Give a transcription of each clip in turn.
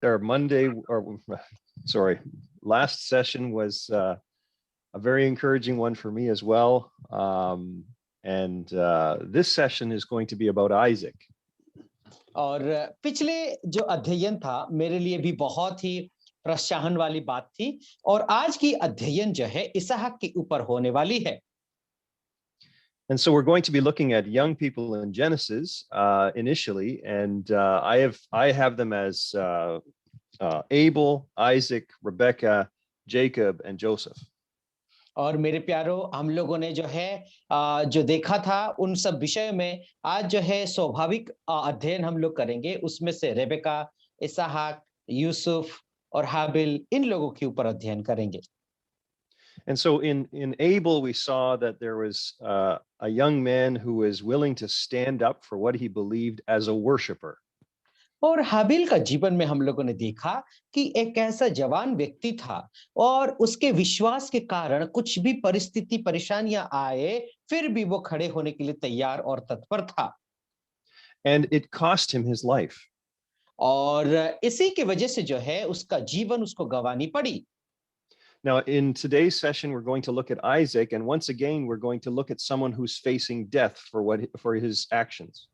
our Monday, or sorry, last session was a very encouraging one for me as well. And this session is going to be about Isaac. और पिछले जो अध्ययन था मेरे लिए भी बहुत ही प्रोत्साहन वाली बात थी और आज की अध्ययन जो है इसहाक के ऊपर होने वाली है. And so we're going to be looking at young people in Genesis initially, and I have them as Abel, Isaac, Rebecca, Jacob, and Joseph. और मेरे प्यारो हम लोगों ने जो है जो देखा था उन सब विषय में आज जो है स्वाभाविक अध्ययन हम लोग करेंगे. उसमें से रेबेका, इसहाक, यूसुफ और हाबिल इन लोगों के ऊपर अध्ययन करेंगे. And so in Abel, we saw that there was a young man who was willing to stand up for what he believed as a worshiper. और हाबिल का जीवन में हम लोगों ने देखा कि एक ऐसा जवान व्यक्ति था और उसके विश्वास के कारण कुछ भी परिस्थिति परेशानियां आए फिर भी वो खड़े होने के लिए तैयार और तत्पर था. And it cost him his life. और इसी की वजह से जो है उसका जीवन उसको गंवानी पड़ी. Now, in today's session, we're going to look at Isaac, and once again, we're going to look at someone who's facing death for his actions.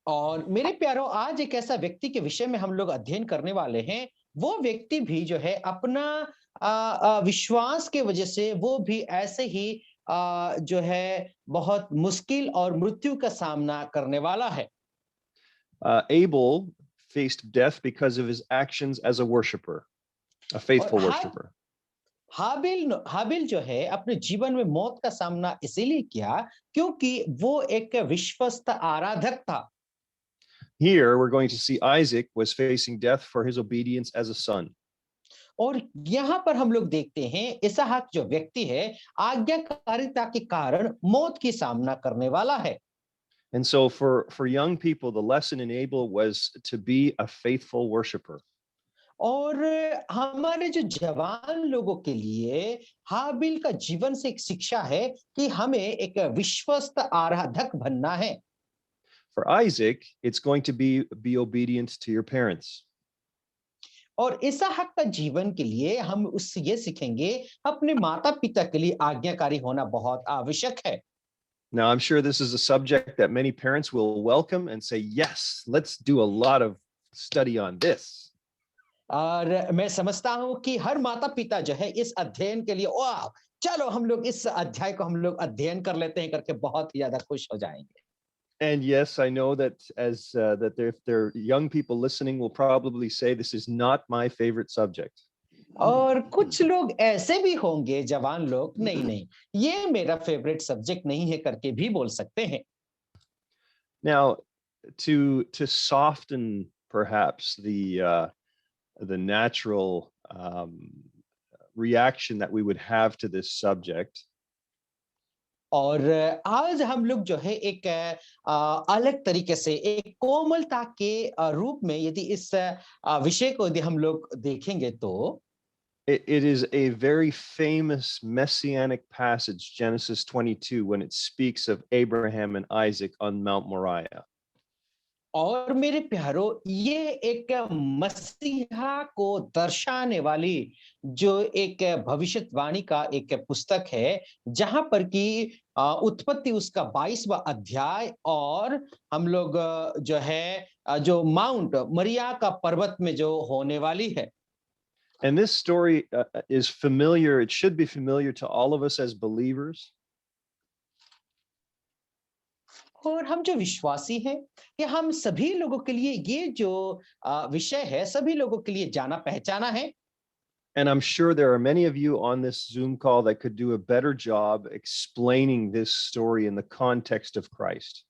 और मेरे प्यारो आज एक ऐसा व्यक्ति के विषय में हम लोग अध्ययन करने वाले हैं. वो व्यक्ति भी जो है अपना विश्वास के वजह से वो भी ऐसे ही जो है बहुत मुश्किल और मृत्यु का सामना करने वाला है. Abel faced death because of his actions as a worshiper, a faithful worshiper. हाबिल जो है अपने जीवन में मौत का सामना इसीलिए किया क्योंकि वो एक विश्वस्त आराधक था. Here we're going to see Isaac was facing death for his obedience as a son. और यहाँ पर हम लोग देखते हैं इसहाक जो व्यक्ति है आज्ञाकारिता के कारण मौत की सामना करने वाला है. And so for young people, the lesson in Abel was to be a faithful worshiper. और हमारे जो जवान लोगों के लिए हाबिल का जीवन से एक शिक्षा है कि हमें एक विश्वस्त आराधक बनना है. For Isaac, it's going to be obedient to your parents. और इसहाक का जीवन के लिए हम उससे ये सीखेंगे अपने माता पिता के लिए आज्ञाकारी होना बहुत आवश्यक है. Now, I'm sure this is a subject that many parents will welcome and say, yes, let's do a lot of study on this. और मैं समझता हूं कि हर माता पिता जो है इस अध्ययन के लिए वाह चलो हम लोग इस अध्याय को हम लोग अध्ययन कर लेते हैं करके बहुत ही ज्यादा खुश हो जाएंगे. And yes, I know that that if there are young people listening will probably say this is not my favorite subject. और कुछ लोग ऐसे भी होंगे जवान लोग नहीं ये मेरा फेवरेट सब्जेक्ट नहीं है करके भी बोल सकते हैं. Now, to soften perhaps the natural reaction that we would have to this subject. और आज हम लोग जो है एक अलग तरीके से एक कोमलता के रूप में यदि इस विषय को यदि हम लोग देखेंगे तो it is a very famous messianic passage, Genesis 22, when it speaks of Abraham and Isaac on Mount Moriah. और मेरे प्यारो ये एक मसीहा को दर्शाने वाली जो एक भविष्यवाणी का एक पुस्तक है जहां पर कि उत्पत्ति उसका 22वां अध्याय और हम लोग जो है जो माउंट मरिया का पर्वत में जो होने वाली है. And this story is familiar. It should be familiar to all of us as believers. और हम जो विश्वासी हैं कि हम सभी लोगों के लिए ये जो विषय है सभी लोगों के लिए जाना पहचाना है. And I'm sure there are many of you on this Zoom call that could do a better job explaining this story in the context of Christ.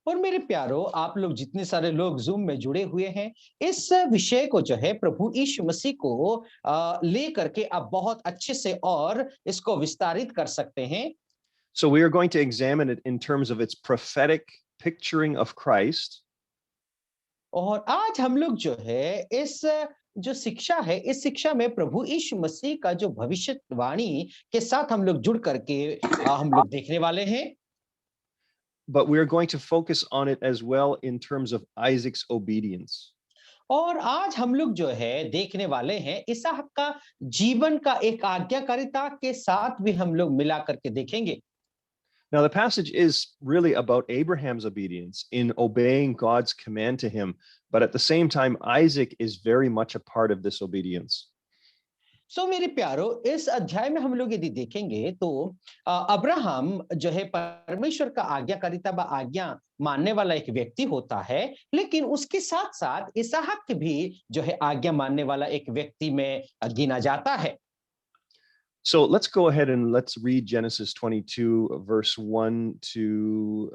और मेरे प्यारो आप लोग जितने सारे लोग जूम में जुड़े हुए हैं इस विषय को जो है प्रभु यीशु मसीह को ले करके आप बहुत अच्छे से और इसको विस्तारित कर सकते हैं. So we are going to examine it in terms of its prophetic picturing of Christ. और आज हम लोग जो है इस जो शिक्षा है इस शिक्षा में प्रभु यीशु मसीह का जो भविष्यवाणी के साथ हम लोग जुड़ करके हम लोग देखने वाले हैं. But we are going to focus on it as well in terms of Isaac's obedience. और आज हम लोग जो है देखने वाले हैं इसहाक का जीवन का एक आज्ञाकारिता के साथ भी हम लोग मिला करके देखेंगे। Now, the passage is really about Abraham's obedience in obeying God's command to him. But at the same time, Isaac is very much a part of this obedience. सो मेरे प्यारो, इस अध्याय में हम लोग यदि देखेंगे तो अब्राहम जो है परमेश्वर का आज्ञाकारिता व आज्ञा मानने वाला एक व्यक्ति होता है, लेकिन उसके साथ साथ इसहाक भी जो है आज्ञा मानने वाला एक व्यक्ति में गिना जाता है। So let's go ahead and let's read Genesis 22, verse 1 to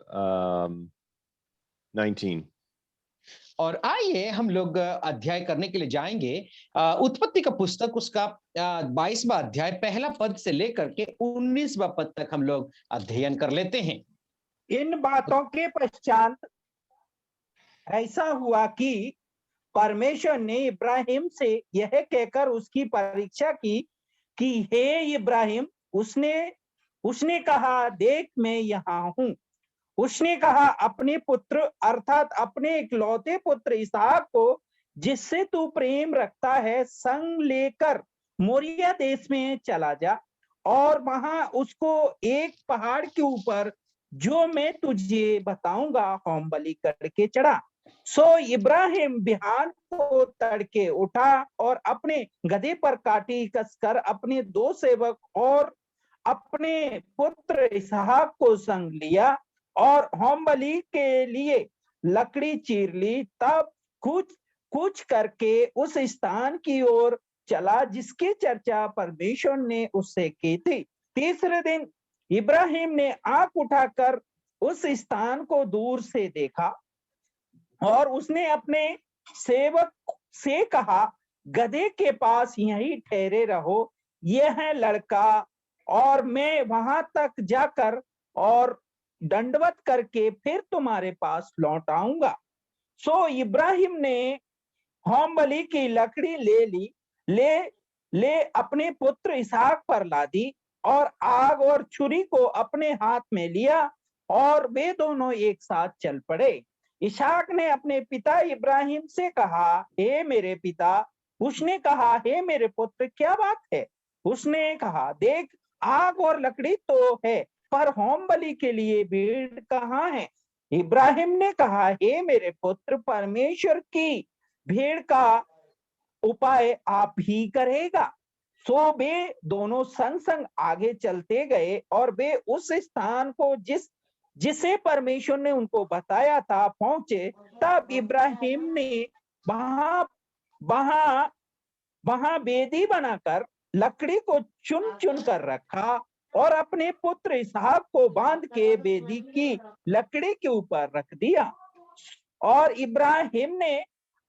19. और आइए हम लोग अध्याय करने के लिए जाएंगे। उत्पत्ति का पुस्तक उसका 22वां अध्याय पहला पद से लेकर के 19वां पद तक हम लोग अध्ययन कर लेते हैं। इन बातों के पश्चात ऐसा हुआ कि परमेश्वर ने इब्राहिम से यह कहकर उसकी परीक्षा की कि हे इब्राहिम, उसने कहा, देख मैं यहाँ हूँ। उसने कहा, अपने पुत्र अर्थात अपने इकलौते पुत्र इसहाक को, जिससे तू प्रेम रखता है, संग लेकर मोरिया देश में चला जा और वहां उसको एक पहाड़ के ऊपर, जो मैं तुझे बताऊंगा, होम बलि करके चढ़ा। सो इब्राहिम बिहान को तड़के उठा और अपने गधे पर काठी कसकर अपने 2 सेवक और अपने पुत्र इसहाक को संग लिया और होम बलि के लिए लकड़ी चीर ली। तब कुछ करके उस स्थान की ओर चला जिसकी चर्चा परमेश्वर ने उससे की थी। तीसरे दिन इब्राहिम ने आंख उठाकर उस स्थान को दूर से देखा और उसने अपने सेवक से कहा, गधे के पास यहीं ठहरे रहो, यह है लड़का, और मैं वहां तक जाकर और दंडवत करके फिर तुम्हारे पास लौट आऊंगा। सो इब्राहिम ने होम बलि की लकड़ी ले अपने पुत्र इसहाक पर लादी और आग और छुरी को अपने हाथ में लिया और वे दोनों एक साथ चल पड़े। इसहाक ने अपने पिता इब्राहिम से कहा, हे मेरे पिता। उसने कहा, हे मेरे पुत्र, क्या बात है? उसने कहा, देख, आग और लकड़ी तो है, पर होम बलि के लिए भीड़ कहाँ है? इब्राहिम ने कहा, हे मेरे पुत्र, परमेश्वर की भीड़ का उपाय आप ही करेगा। सो वे दोनों संग संग आगे चलते गए और वे उस स्थान को जिसे परमेश्वर ने उनको बताया था पहुंचे। तब इब्राहिम ने वहां बेदी बनाकर लकड़ी को चुन चुन कर रखा और अपने पुत्र इसहाक को बांध के बेदी की लकड़ी के ऊपर रख दिया। और इब्राहिम ने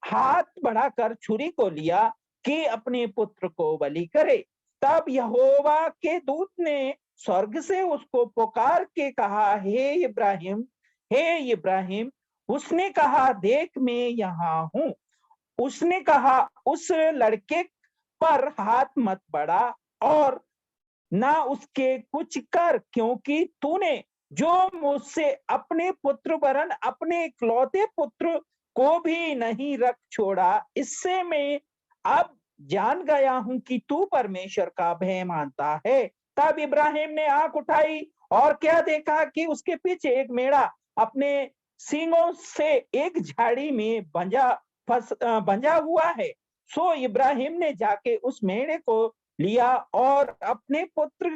हाथ बढ़ाकर छुरी को लिया कि अपने पुत्र को बलि करे। तब यहोवा के दूत ने स्वर्ग से उसको पुकार के कहा, हे इब्राहिम, हे इब्राहिम। उसने कहा, देख मैं यहाँ हूँ। उसने कहा, उस लड़के पर हाथ मत बढ़ा और ना उसके कुछ कर, क्योंकि तूने जो मुझसे अपने पुत्र वरन अपने इकलौते पुत्र को भी नहीं रख छोड़ा, इससे मैं अब जान गया हूं कि तू परमेश्वर का भय मानता है। तब इब्राहिम ने आंख उठाई और क्या देखा कि उसके पीछे एक मेढ़ा अपने सींगों से एक झाड़ी में बंधा हुआ है। सो इब्राहिम ने जाके उस मेढ़े को लिया और अपने पुत्र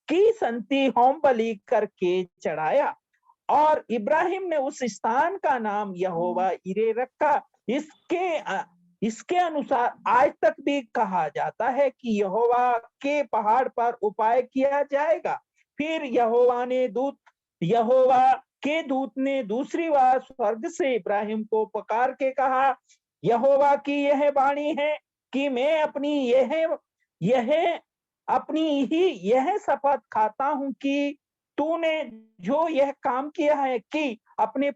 की संति होम बलि करके चढ़ाया। और इब्राहिम ने उस स्थान का नाम यहोवा इरे रखा। इसके अनुसार आज तक भी कहा जाता है कि यहोवा के पहाड़ पर उपाय किया जाएगा। फिर यहोवा के दूत ने दूसरी बार स्वर्ग से इब्राहिम को पुकार के कहा, यहोवा की यह वाणी है कि मैं अपनी यह शपथ खाता हूं कि तूने जो यह काम किया है कि अपने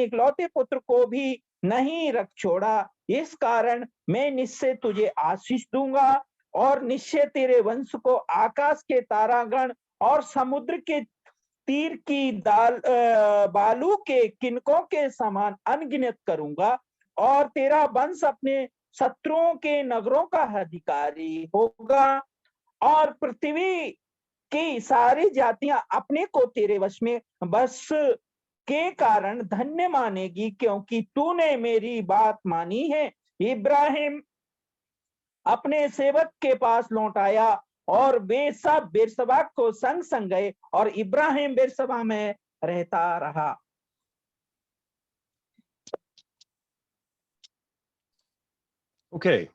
इकलौते पुत्र को भी नहीं रख छोड़ा, इस कारण मैं निश्चय तुझे आशीष दूंगा और निश्चय तेरे वंश को आकाश के तारागण और समुद्र के तीर की बालू के किनकों के समान अनगिनत करूंगा। और तेरा वंश अपने शत्रुओं के नगरों का अधिकारी होगा और पृथ्वी की सारी जातियां अपने को तेरे वश में बस के कारण धन्य मानेगी, क्योंकि तूने मेरी बात मानी है। इब्राहिम अपने सेवक के पास लौट आया और वे सब बेरसबा को संग संग गए और इब्राहिम बेरसबा में रहता रहा। Okay.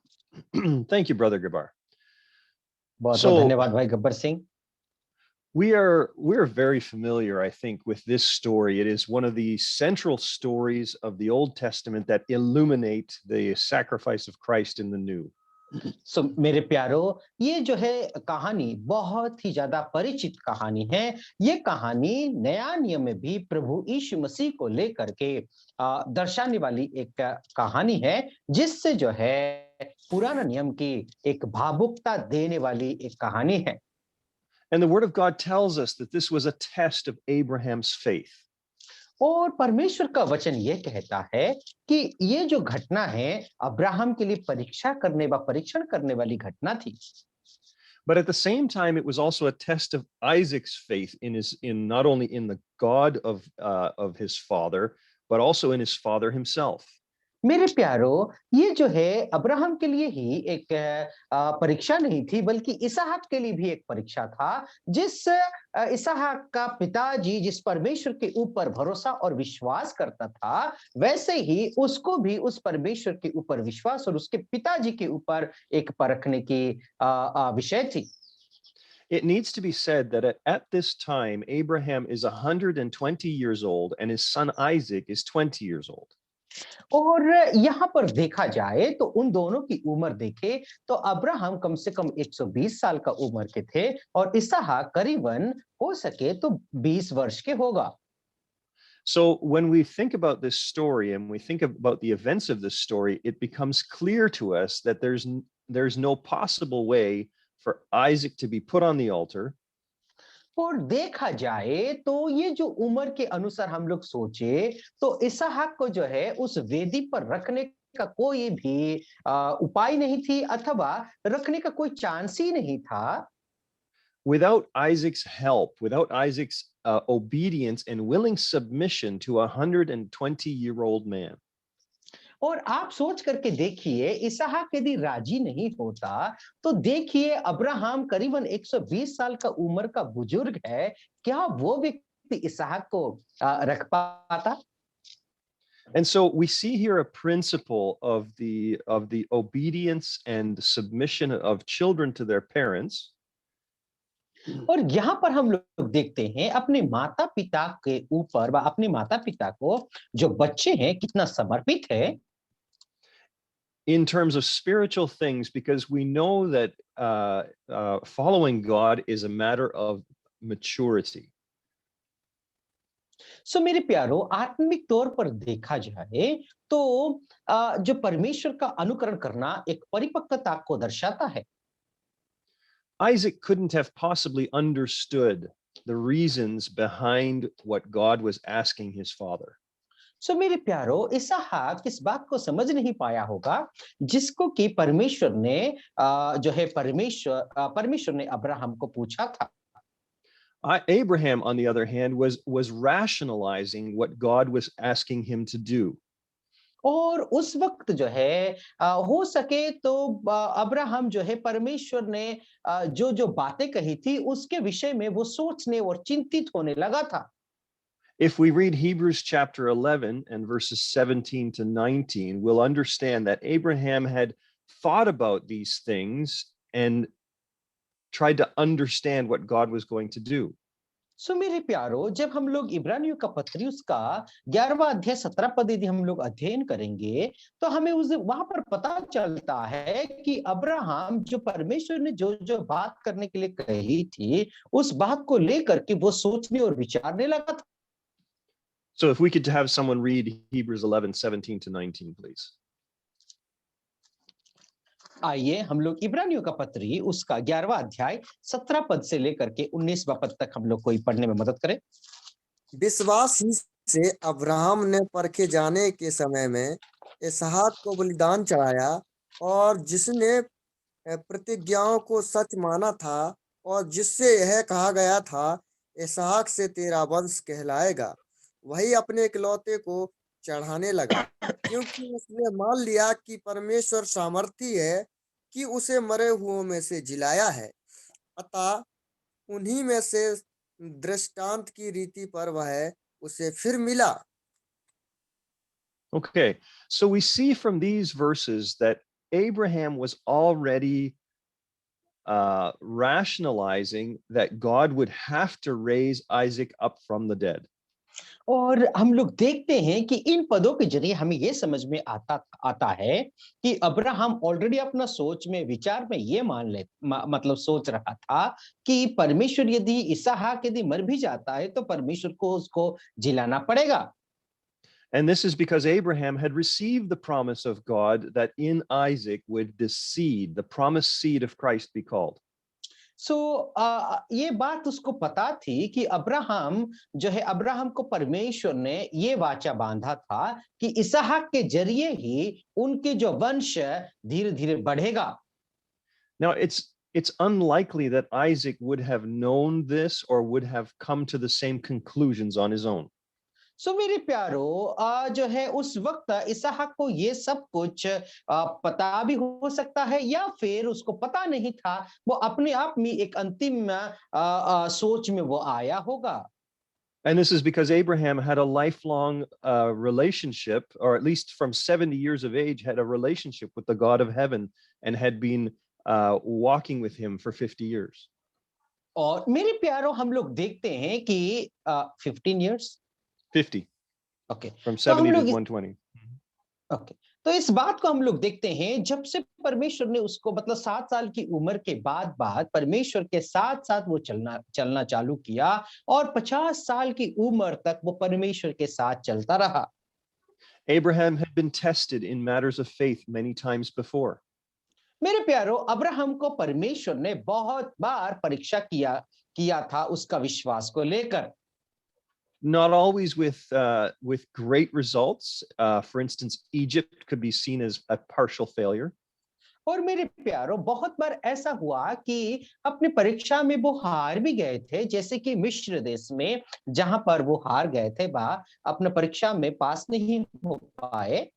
Thank you, Brother Gabar. बहुत बहुत So धन्यवाद भाई Gabbar Singh. we're very familiar, I think, with this story. It is one of the central stories of the Old Testament that illuminate the sacrifice of Christ in the New. सो मेरे प्यारो, ये जो है कहानी बहुत ही ज्यादा परिचित कहानी है। ये कहानी नया नियम में भी प्रभु यीशु मसीह को लेकर के दर्शाने वाली एक कहानी है, जिससे जो है पुराना नियम की एक भावुकता देने वाली एक कहानी है। And the Word of God tells us that this was a test of Abraham's faith. और परमेश्वर का वचन ये कहता है कि ये जो घटना है अब्राहम के लिए परीक्षण करने वाली घटना थी। But at the same time, it was also a test of Isaac's faith in not only in the God of his father, but also in his father himself. मेरे प्यारो, ये जो है अब्राहम के लिए ही एक परीक्षा नहीं थी, बल्कि इसहाक के लिए भी एक परीक्षा था। जिस इसहाक का पिताजी जिस परमेश्वर के ऊपर भरोसा और विश्वास करता था, वैसे ही उसको भी उस परमेश्वर के ऊपर विश्वास और उसके पिताजी के ऊपर एक परखने की विषय थी। It needs to be said that at this time, Abraham is 120 years old and his son Isaac is 20 years old. और यहाँ पर देखा जाए तो उन दोनों की उम्र देखे तो अब्राहम कम से कम 120 साल का उम्र के थे और इसहाक करीबन हो सके तो 20 वर्ष के होगा। So when we think about this story and we think about the events of this story, it becomes clear to us that there's no possible way for Isaac to be put on the altar. और देखा जाए तो ये जो उम्र के अनुसार हम लोग सोचे तो इसहाक को जो है उस वेदी पर रखने का कोई भी उपाय नहीं थी अथवा रखने का कोई चांस ही नहीं था। Without Isaac's help, without Isaac's obedience and willing submission to a 120-year-old man. और आप सोच करके देखिए, इसहाक यदि राजी नहीं होता तो देखिए अब्राहम करीबन 120 साल का उम्र का बुजुर्ग है, क्या वो व्यक्ति इसहाक को रख पाता? And so we see here a principle of the obedience and submission of children to their parents. और यहाँ पर हम लोग देखते हैं अपने माता पिता के ऊपर व अपने माता पिता को जो बच्चे हैं कितना समर्पित है। In terms of spiritual things, because we know that following God is a matter of maturity. सो मेरे प्यारो, आत्मिक तौर पर देखा जाए तो जो परमेश्वर का अनुकरण करना एक परिपक्वता को दर्शाता है। Isaac couldn't have possibly understood the reasons behind what God was asking his father. सो मेरे प्यारो, इसहाक इस बात को समझ नहीं पाया होगा जिसको कि परमेश्वर ने जो है परमेश्वर ने अब्राहम को पूछा था। Abraham, on the other hand, was rationalizing what God was asking him to do. और उस वक्त जो है हो सके तो अब्राहम जो है परमेश्वर ने जो बातें कही थी उसके विषय में वो सोचने और चिंतित होने लगा था। If we read Hebrews chapter 11 and verses 17 to 19, we'll understand that Abraham had thought about these things and tried to understand what God was going to do. सो मेरे प्यारो, जब हम लोग इब्रानियों का पत्री उसका 11वां अध्याय 17 पद यदि हम लोग अध्ययन करेंगे तो हमें उस वहां पर पता चलता है कि अब्राहम जो परमेश्वर ने जो बात करने के लिए कही थी उस बात को लेकर के वो सोचने और विचारने लगा था। So if we could have someone read Hebrews 11, 17 to 19, please. आइए हम लोग इब्रानियों का पत्री उसका 11वां अध्याय 17 पद से लेकर के 19वां पद तक हम लोग कोई पढ़ने में मदद करें। विश्वास ही से अब्राहम ने परखे जाने के समय में इसहाक को बलिदान चढ़ाया, और जिसने प्रतिज्ञाओं को सच माना था, और जिससे यह कहा गया था, इसहाक से तेरा वंश कहलाएगा, वही अपने इकलौते को चढ़ाने लगा, क्योंकि उसने मान लिया कि परमेश्वर सामर्थी है कि उसे मरे हुओं में से जिलाया है। अतः उन्हीं में से दृष्टांत की रीति पर वह उसे फिर मिला। Okay, so we see from these verses that Abraham was already rationalizing that God would have to raise Isaac up from the dead. और हम लोग देखते हैं कि इन पदों के जरिए हमें यह समझ में आता है कि अब्राहम ऑलरेडी अपना सोच में विचार में ये मतलब सोच रहा था कि परमेश्वर यदि इसहाक यदि मर भी जाता है तो परमेश्वर को उसको जिलाना पड़ेगा। And this is because Abraham had received the promise of God that in Isaac would the seed, the promised seed of Christ, be called. ये बात उसको पता थी कि अब्राहम को परमेश्वर ने ये वाचा बांधा था कि इसहाक के जरिए ही उनके जो वंश धीरे धीरे बढ़ेगा। Now it's unlikely that Isaac would have known this or would have come to the same conclusions on his own. मेरे प्यारो, जो है उस वक्त इसहाक को ये सब कुछ पता भी हो सकता है या फिर उसको पता नहीं था, वो अपने आप में एक अंतिम सोच में वो आया होगा। And this is because Abraham had a lifelong relationship, or at least from 70 years of age, had a relationship with the God of heaven and had been walking with him for 50 years. और मेरे प्यारो, हम लोग देखते हैं कि 15 years 50. Okay. From 70 to 120. Okay. तो इस बात को हम लोग देखते हैं, जब से परमेश्वर ने उसको मतलब 7 साल की उम्र के बाद परमेश्वर के साथ साथ वो चलना चालू किया और 50 साल की उम्र तक वो परमेश्वर के साथ चलता रहा। Abraham had been tested in matters of faith many times before. मेरे प्यारो, अब्राहम को परमेश्वर ने बहुत बार परीक्षा किया था उसका विश्वास को लेकर। Not always with great results. For instance, Egypt could be seen as a partial failure. और मेरे प्यारो, बहुत बार ऐसा हुआ कि अपनी परीक्षा में वो हार भी गए थे, जैसे कि मिस्र देश में जहां पर वो हार गए थे, अपने परीक्षा में पास नहीं हो पाए।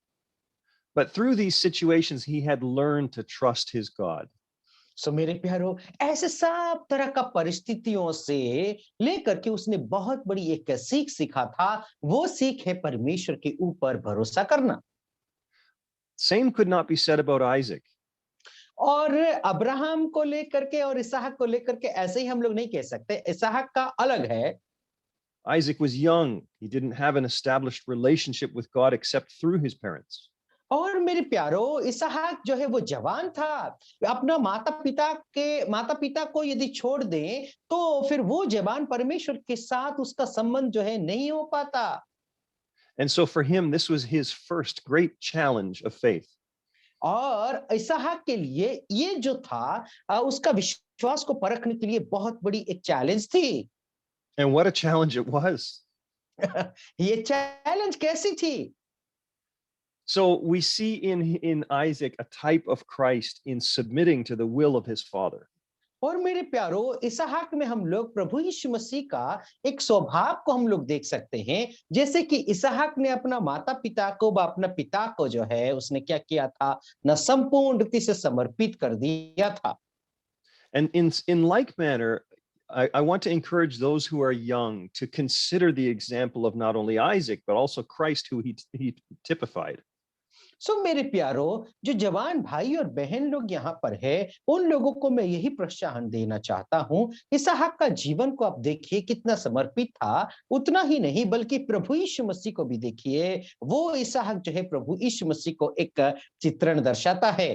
But through these situations, he had learned to trust his God. मेरे प्यारो, ऐसे सब तरह का परिस्थितियों से लेकर के उसने बहुत बड़ी एक सीख सीखा था। वो सीख है परमेश्वर के ऊपर भरोसा करना। Same could not be said about Isaac. और अब्राहम को लेकर के और इसहाक को लेकर के ऐसे ही हम लोग नहीं कह सकते। इसहाक का अलग है। Isaac was young. He didn't have an established relationship with God except through his parents. और मेरे प्यारो, इसहाक जो है वो जवान था। अपना माता पिता को यदि छोड़ दें तो फिर वो जवान परमेश्वर के साथ उसका संबंध जो है नहीं हो पाता। And so for him, this was his first great challenge of faith. और इसहाक के लिए ये जो था उसका विश्वास को परखने के लिए बहुत बड़ी एक चैलेंज थी। And what a challenge it was. ये चैलेंज कैसी थी? So we see in Isaac a type of Christ in submitting to the will of his father. और मेरे प्यारो, इसहाक में हम लोग प्रभु यीशु मसीह का एक स्वभाव को हम लोग देख सकते हैं, जैसे कि इसहाक ने अपना माता पिता को अपना पिता को जो है उसने क्या किया था, न संपूर्ण रीति से समर्पित कर दिया था। And in like manner, I want to encourage those who are young to consider the example of not only Isaac but also Christ, who he typified. मेरे प्यारो, जो जवान भाई और बहन लोग यहाँ पर है, उन लोगों को मैं यही प्रोत्साहन देना चाहता हूँ। इसहाक का जीवन को आप देखिए, कितना समर्पित था। उतना ही नहीं बल्कि प्रभु यीशु मसीह को भी देखिए। वो इसहाक जो है प्रभु यीशु मसीह को एक चित्रण दर्शाता है।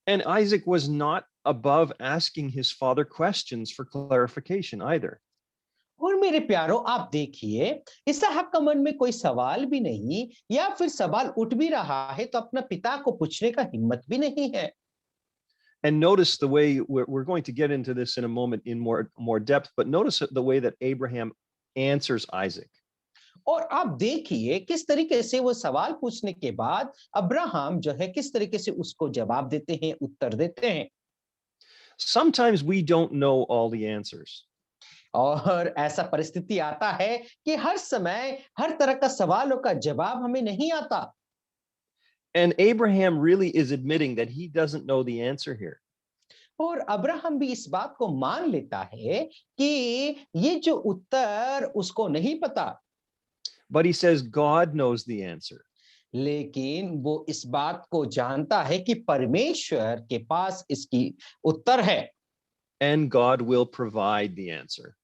And Isaac was not above asking his father questions for clarification either. और मेरे प्यारो, आप देखिए, इसहाक का मन में कोई सवाल भी नहीं या फिर सवाल उठ भी रहा है तो अपना पिता को पूछने का हिम्मत भी नहीं है। And notice the way we're going to get into this in a moment in more depth, but notice the way that Abraham answers Isaac. और आप देखिए किस तरीके से वो सवाल पूछने के बाद अब्राहम जो है किस तरीके से उसको जवाब देते हैं, उत्तर देते हैं। Sometimes we don't know all the answers. और ऐसा परिस्थिति आता है कि हर समय हर तरह का सवालों का जवाब हमें नहीं आता। And Abraham really is admitting that he doesn't know the answer here. और अब्राहम भी इस बात को मान लेता है कि ये जो उत्तर उसको नहीं पता, But he says God knows the answer. लेकिन वो इस बात को जानता है कि परमेश्वर के पास इसकी उत्तर है। And God will provide the answer.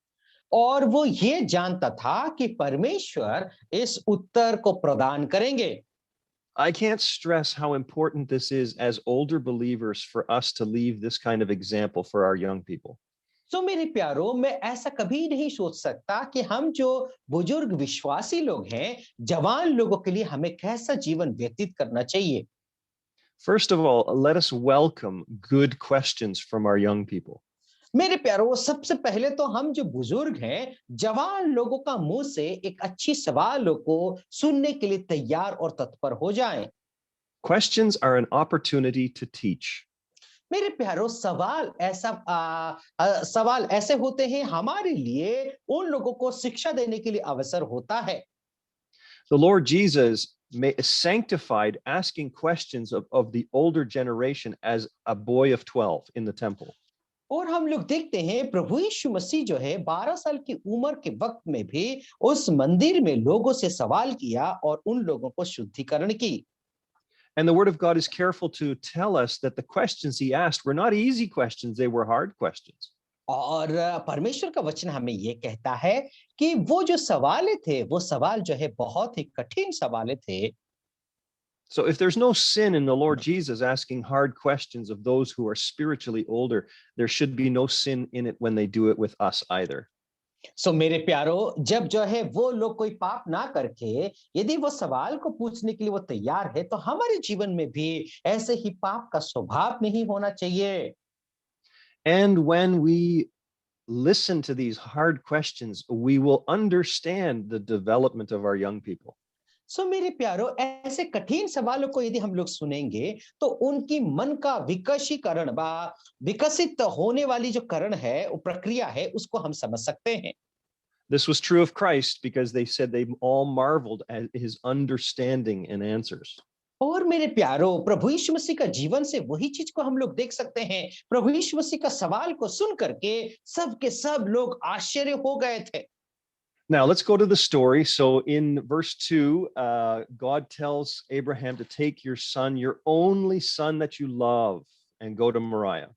और वो ये जानता था कि परमेश्वर इस उत्तर को प्रदान करेंगे। I can't stress how important this is as older believers for us to leave this kind of example for our young people. तो मेरे प्यारो, मैं ऐसा कभी नहीं सोच सकता कि हम जो बुजुर्ग विश्वासी लोग हैं, जवान लोगों के लिए हमें कैसा जीवन व्यतीत करना चाहिए। First of all, let us welcome good questions from our young people. मेरे प्यारो, सबसे पहले तो हम जो बुजुर्ग हैं, जवान लोगों का मुंह से एक अच्छी सवालों को सुनने के लिए तैयार और तत्पर हो जाएं। Questions are an opportunity to teach. मेरे प्यारो, सवाल ऐसे होते हैं हमारे लिए, उन लोगों को शिक्षा देने के लिए अवसर होता है। The Lord Jesus sanctified asking questions of the older generation as a boy of 12 in the temple. और हम लोग देखते हैं प्रभु यीशु मसीह जो है 12 साल की उम्र के वक्त में भी उस मंदिर में लोगों से सवाल किया और उन लोगों को शुद्धिकरण की। And the word of God is careful to tell us that the questions he asked were not easy questions, they were hard questions. और परमेश्वर का वचन हमें ये कहता है कि वो जो सवाल थे, वो सवाल जो है बहुत ही कठिन सवाल थे। So if there's no sin in the Lord Jesus asking hard questions of those who are spiritually older, there should be no sin in it when they do it with us either. सो मेरे प्यारो, जब जो है वो लोग कोई पाप ना करके यदि वो सवाल को पूछने के लिए वो तैयार है, तो हमारे जीवन में भी ऐसे ही पाप का स्वभाव नहीं होना चाहिए। And when we listen to these hard questions, we will understand the development of our young people. सो मेरे प्यारो, ऐसे कठिन सवालों को यदि हम लोग सुनेंगे तो उनकी मन का विकसीकरण बा विकसित होने वाली जो करण है, वो प्रक्रिया है, उसको हम समझ सकते हैं। This was true of Christ because they said they all marveled at his understanding and answers. और मेरे प्यारो, प्रभु यीशु मसीह का जीवन से वही चीज को हम लोग देख सकते हैं। प्रभु यीशु मसीह का सवाल को सुन करके सब के सब लोग आश्चर्य हो गए थे। Now let's go to the story. So in verse 2, God tells Abraham to take your son, your only son that you love, and go to Moriah.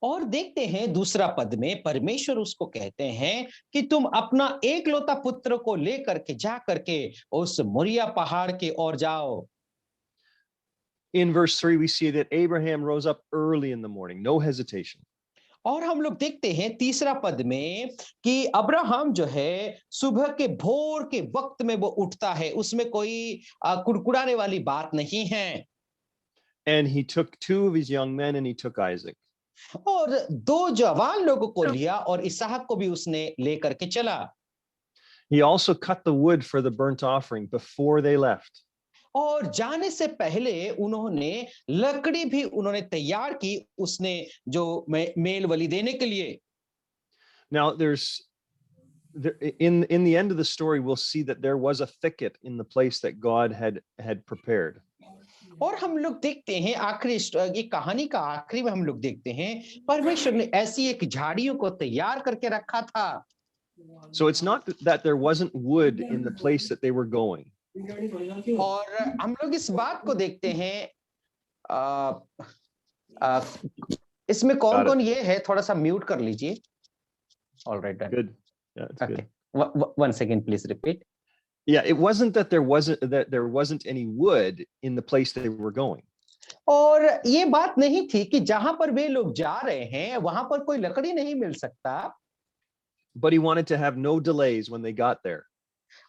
और देखते हैं दूसरा पद में परमेश्वर उसको कहते हैं कि तुम अपना एकलौता पुत्र को लेकर के जा करके उस मोरिया पहाड़ के ओर जाओ। In verse 3, we see that Abraham rose up early in the morning, no hesitation. और हम लोग देखते हैं तीसरा पद में कि अब्राहम जो है सुबह के भोर के वक्त में वो उठता है, उसमें कोई कुड़कुड़ाने वाली बात नहीं है। And he took two of his young men and he took Isaac. और दो जवान लोगों को लिया और इसहाक को भी उसने लेकर के चला। He also cut the wood for the burnt offering before they left. और जाने से पहले उन्होंने लकड़ी भी उन्होंने तैयार की, उसने जो मेल बलि देने के लिए। Now in the end of the story, we'll see that there was a thicket in the place that God had prepared. और हम लोग देखते हैं आखिरी ये कहानी का आखिरी में हम लोग देखते हैं परमेश्वर ने ऐसी एक झाड़ियों को तैयार करके रखा था। So it's not that there wasn't wood in the place that they were going. और हम लोग इस बात को देखते हैं इसमें कौन कौन ये है, थोड़ा सा म्यूट कर लीजिए। Alright, Good. Yeah, it's good. One second please repeat. Yeah, it wasn't that there wasn't any wood in the place they were going. और ये बात नहीं थी कि जहां पर वे लोग जा रहे हैं वहां पर कोई लकड़ी नहीं मिल सकता। But he wanted to have no delays when they got there.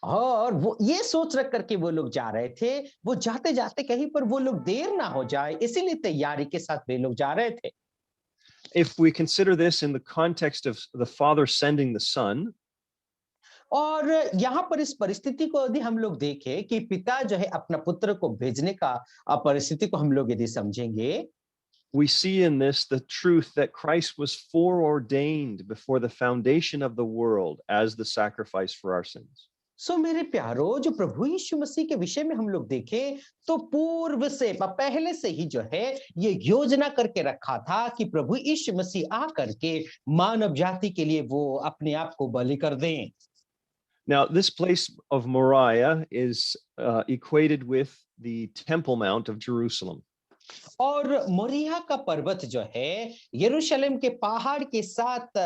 और वो ये सोच रख करके वो लोग जा रहे थे, वो जाते जाते कहीं पर वो लोग देर ना हो जाए, इसीलिए तैयारी के साथ वे लोग जा रहे थे। If we consider this in the context of the father sending the son, और यहाँ पर इस परिस्थिति को यदि हम लोग देखें कि पिता जो है अपना पुत्र को भेजने का परिस्थिति को हम लोग यदि समझेंगे, we see in this the truth that Christ was foreordained before the foundation of the world as the sacrifice for our sins. सो मेरे प्यारो, जो प्रभु यीशु मसीह के विषय में हम लोग देखें तो पूर्व से पहले से ही जो है ये योजना करके रखा था कि प्रभु यीशु मसीह आ करके मानव जाति के लिए वो अपने आप को बलि कर दें। Now, this place of Moriah is equated with the Temple Mount of Jerusalem. और मोरिया का पर्वत जो है यरूशलेम के पहाड़ के साथ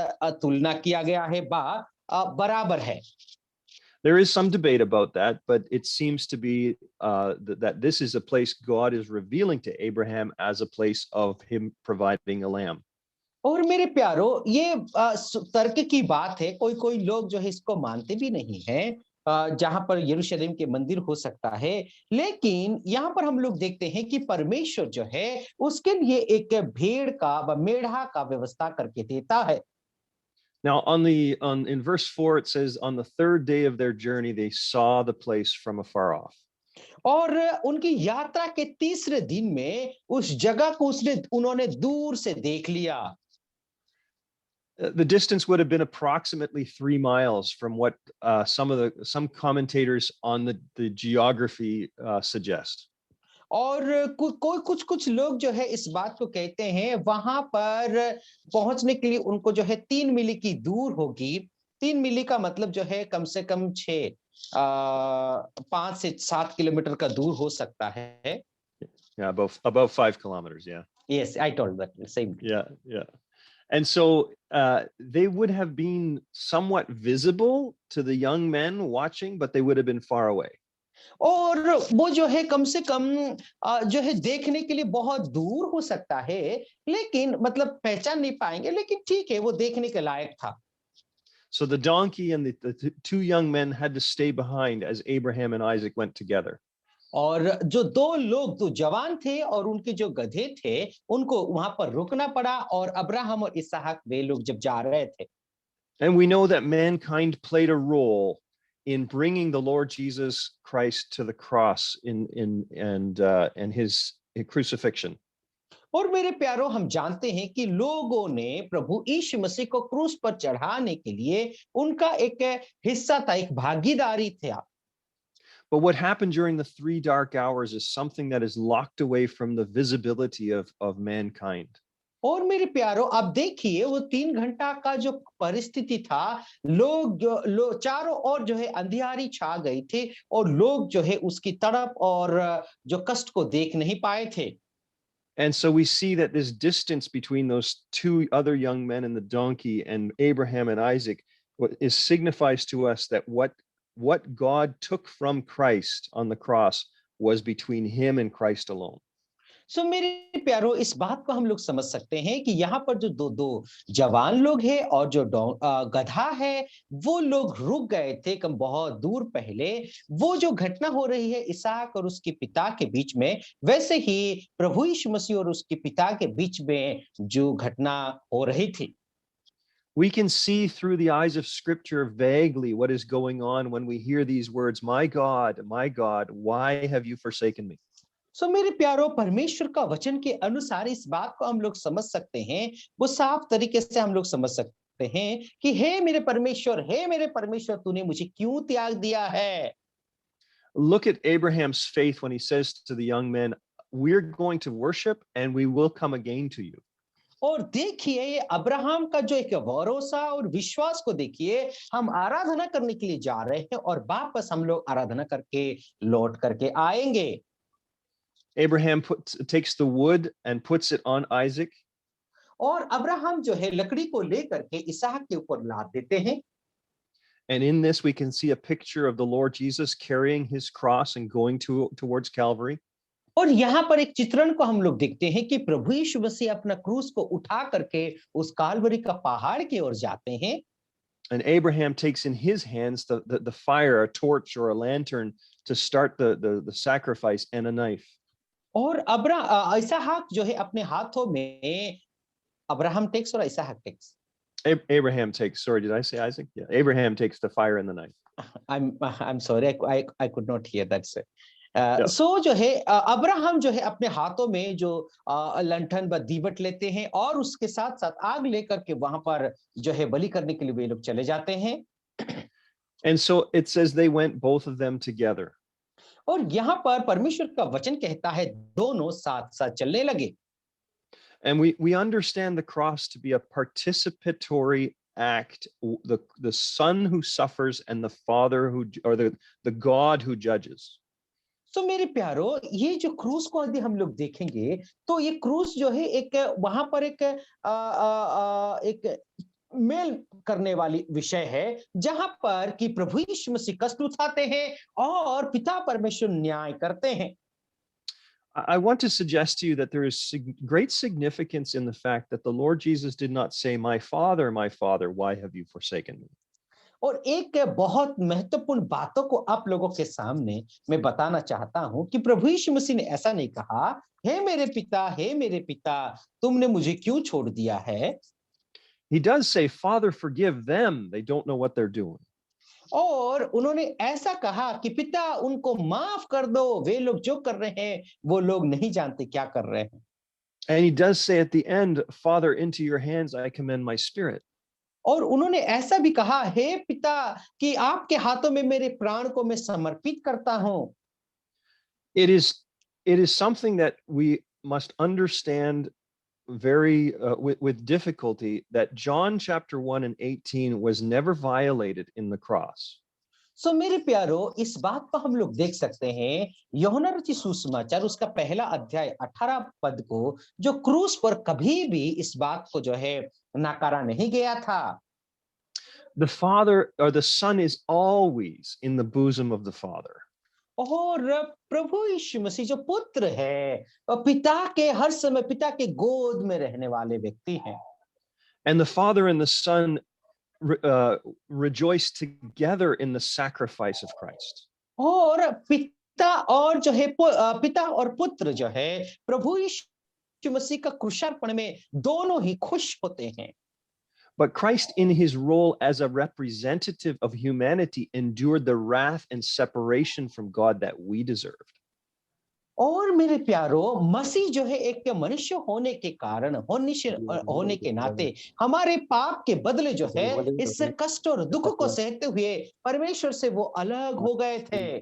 तुलना किया गया है, बराबर है। There is some debate about that, but it seems to be that this is a place God is revealing to Abraham as a place of him providing a lamb. और मेरे प्यारो, ये तर्क की बात है, कोई लोग जो है इसको मानते भी नहीं हैं, जहां पर यरूशलेम के मंदिर हो सकता है, लेकिन यहाँ पर हम लोग देखते हैं कि परमेश्वर जो है उसके लिए एक भेड़ का व मेढ़ा का व्यवस्था करके देता है। Now, in verse 4, it says, on the third day of their journey, they saw the place from afar off. और उनकी यात्रा के तीसरे दिन में उस जगह को उन्होंने दूर से देख लिया। The distance would have been approximately 3 miles from what some commentators on the geography suggest. और कुछ लोग जो है इस बात को कहते हैं वहां पर पहुंचने के लिए उनको जो है 3 मील की दूर होगी। 3 मील का मतलब जो है कम से कम 5 से 7 किलोमीटर का दूर हो सकता है। Yeah, above 5 kilometers. Yeah. Yes, I told that same. Yeah. And so they would have been somewhat visible to the young men watching, but they would have been far away. और वो जो है कम से कम जो है देखने के लिए बहुत दूर हो सकता है, लेकिन मतलब पहचान नहीं पाएंगे, लेकिन ठीक है, वो देखने के लायक था। So the donkey and the 2 young men had to stay behind as Abraham and Isaac went together. और जो 2 लोग तो जवान थे और उनके जो गधे थे उनको वहां पर रुकना पड़ा, और अब्राहम और इसहाक वे लोग जब जा रहे थे। And we know that mankind played a role in bringing the Lord Jesus Christ to the cross and his crucifixion. और मेरे प्यारो, हम जानते हैं कि लोगों ने प्रभु यीशु मसीह को क्रूस पर चढ़ाने के लिए उनका एक हिस्सा था, एक भागीदारी था। But what happened during the 3 dark hours is something that is locked away from the visibility of mankind. और मेरे प्यारो, आप देखिए वो 3 घंटा का जो परिस्थिति था, लोग चारों ओर जो है अंधियारी छा गई थी और लोग जो है उसकी तड़प और जो कष्ट को देख नहीं पाए थे। And so we see that this distance between those 2 other young men and the donkey and Abraham and Isaac signifies to us that what God took from Christ on the cross was between him and Christ alone. सो मेरे प्यारो, इस बात को हम लोग समझ सकते हैं कि यहाँ पर जो दो जवान लोग हैं और जो गधा है, वो लोग रुक गए थे कम बहुत दूर पहले। वो जो घटना हो रही है इसहाक और उसके पिता के बीच में, वैसे ही प्रभु यीशु मसीह और उसके पिता के बीच में जो घटना हो रही थी। We can see through the eyes of Scripture vaguely what is going on when we hear these words, my God, why have you forsaken me? सो मेरे प्यारो, परमेश्वर का वचन के अनुसार इस बात को हम लोग समझ सकते हैं, वो साफ तरीके से हम लोग समझ सकते हैं कि हे मेरे परमेश्वर, तूने मुझे क्यों त्याग दिया है। Look at Abraham's faith when he says to the young men, we're going to worship and we will come again to you. और देखिए अब्राहम का जो एक भरोसा और विश्वास को देखिए, हम आराधना करने के लिए जा रहे हैं और वापस हम लोग आराधना करके लौट करके आएंगे। Abraham takes the wood and puts it on Isaac. और अब्राहम जो है लकड़ी को लेकर के इसहाक के ऊपर लाद देते हैं। And in this we can see a picture of the Lord Jesus carrying his cross and going towards Calvary. और यहाँ पर एक चित्रण को हम लोग देखते हैं कि प्रभु यीशु मसीह अपना क्रूस को उठा करके उस कालवरी का पहाड़ की ओर जाते हैं। And Abraham takes in his hands the fire, a torch or a lantern to start the sacrifice, and a knife. और इसहाक जो है अपने हाथों में, अब्राहम टेक्स और इसहाक takes. Abraham takes, sorry, did I say Isaac? Yeah, Abraham takes the fire and the knife. I'm sorry, I could not hear that, sir. Yeah. सो जो है Abraham जो है अपने हाथों में जो लंठन व दीवट लेते हैं और उसके साथ साथ आग लेकर के वहां पर जो है बलि करने के लिए वे लोग चले जाते हैं. And so it says they went, both of them together. और यहाँ पर परमेश्वर का वचन कहता है दोनों साथ साथ चलने लगे. And we understand the cross to be a participatory act, the son who suffers and the father who, or the God who judges. तो मेरे प्यारो, ये जो क्रूस को यदि हम लोग देखेंगे तो ये क्रूस जो है एक वहां पर एक मेल करने वाली विषय है जहां पर कि प्रभु यीशु मसीह कष्ट उठाते हैं और पिता परमेश्वर न्याय करते हैं. I want to suggest to you that there is great significance in the fact that the Lord Jesus did not say, my Father, why have you forsaken me? और एक बहुत महत्वपूर्ण बातों को आप लोगों के सामने मैं बताना चाहता हूं कि प्रभु यीशु मसीह ने ऐसा नहीं कहा, हे मेरे पिता, तुमने मुझे क्यों छोड़ दिया है. He does say, Father, forgive them. They don't know what they're doing. और उन्होंने ऐसा कहा कि पिता उनको माफ कर दो, वे लोग जो कर रहे हैं वो लोग नहीं जानते क्या कर रहे हैं. And he does say at the end, Father, into your hands I commend my spirit. और उन्होंने ऐसा भी कहा, हे पिता, कि आपके हाथों में मेरे प्राण को मैं समर्पित करता हूं. It is something that we must understand very with difficulty, that John chapter 1 and 18 was never violated in the cross. सो मेरे प्यारो, इस बात को हम लोग देख सकते हैं यूहन्ना रचित सुसमाचार उसका पहला अध्याय 18 पद को, जो क्रूस पर कभी भी इस बात को जो है नकारा नहीं गया था. The Father or the Son is always in the bosom of the Father. और प्रभु यीशु मसीह जो पुत्र है और पिता के हर समय पिता के गोद में रहने वाले व्यक्ति हैं. And the Father and the Son rejoice together in the sacrifice of Christ. और पिता और जो है पिता और पुत्र जो है प्रभु यीशु मसीह का क्रूसार्पण में दोनों ही खुश होते हैं. But Christ, in his role as a representative of humanity, endured the wrath and separation from God that we deserved. और मेरे प्यारो, मसीह जो है एक मनुष्य होने के कारण, होने के नाते हमारे पाप के बदले जो है इस कष्ट और दुख को सहते हुए परमेश्वर से वो अलग हो गए थे.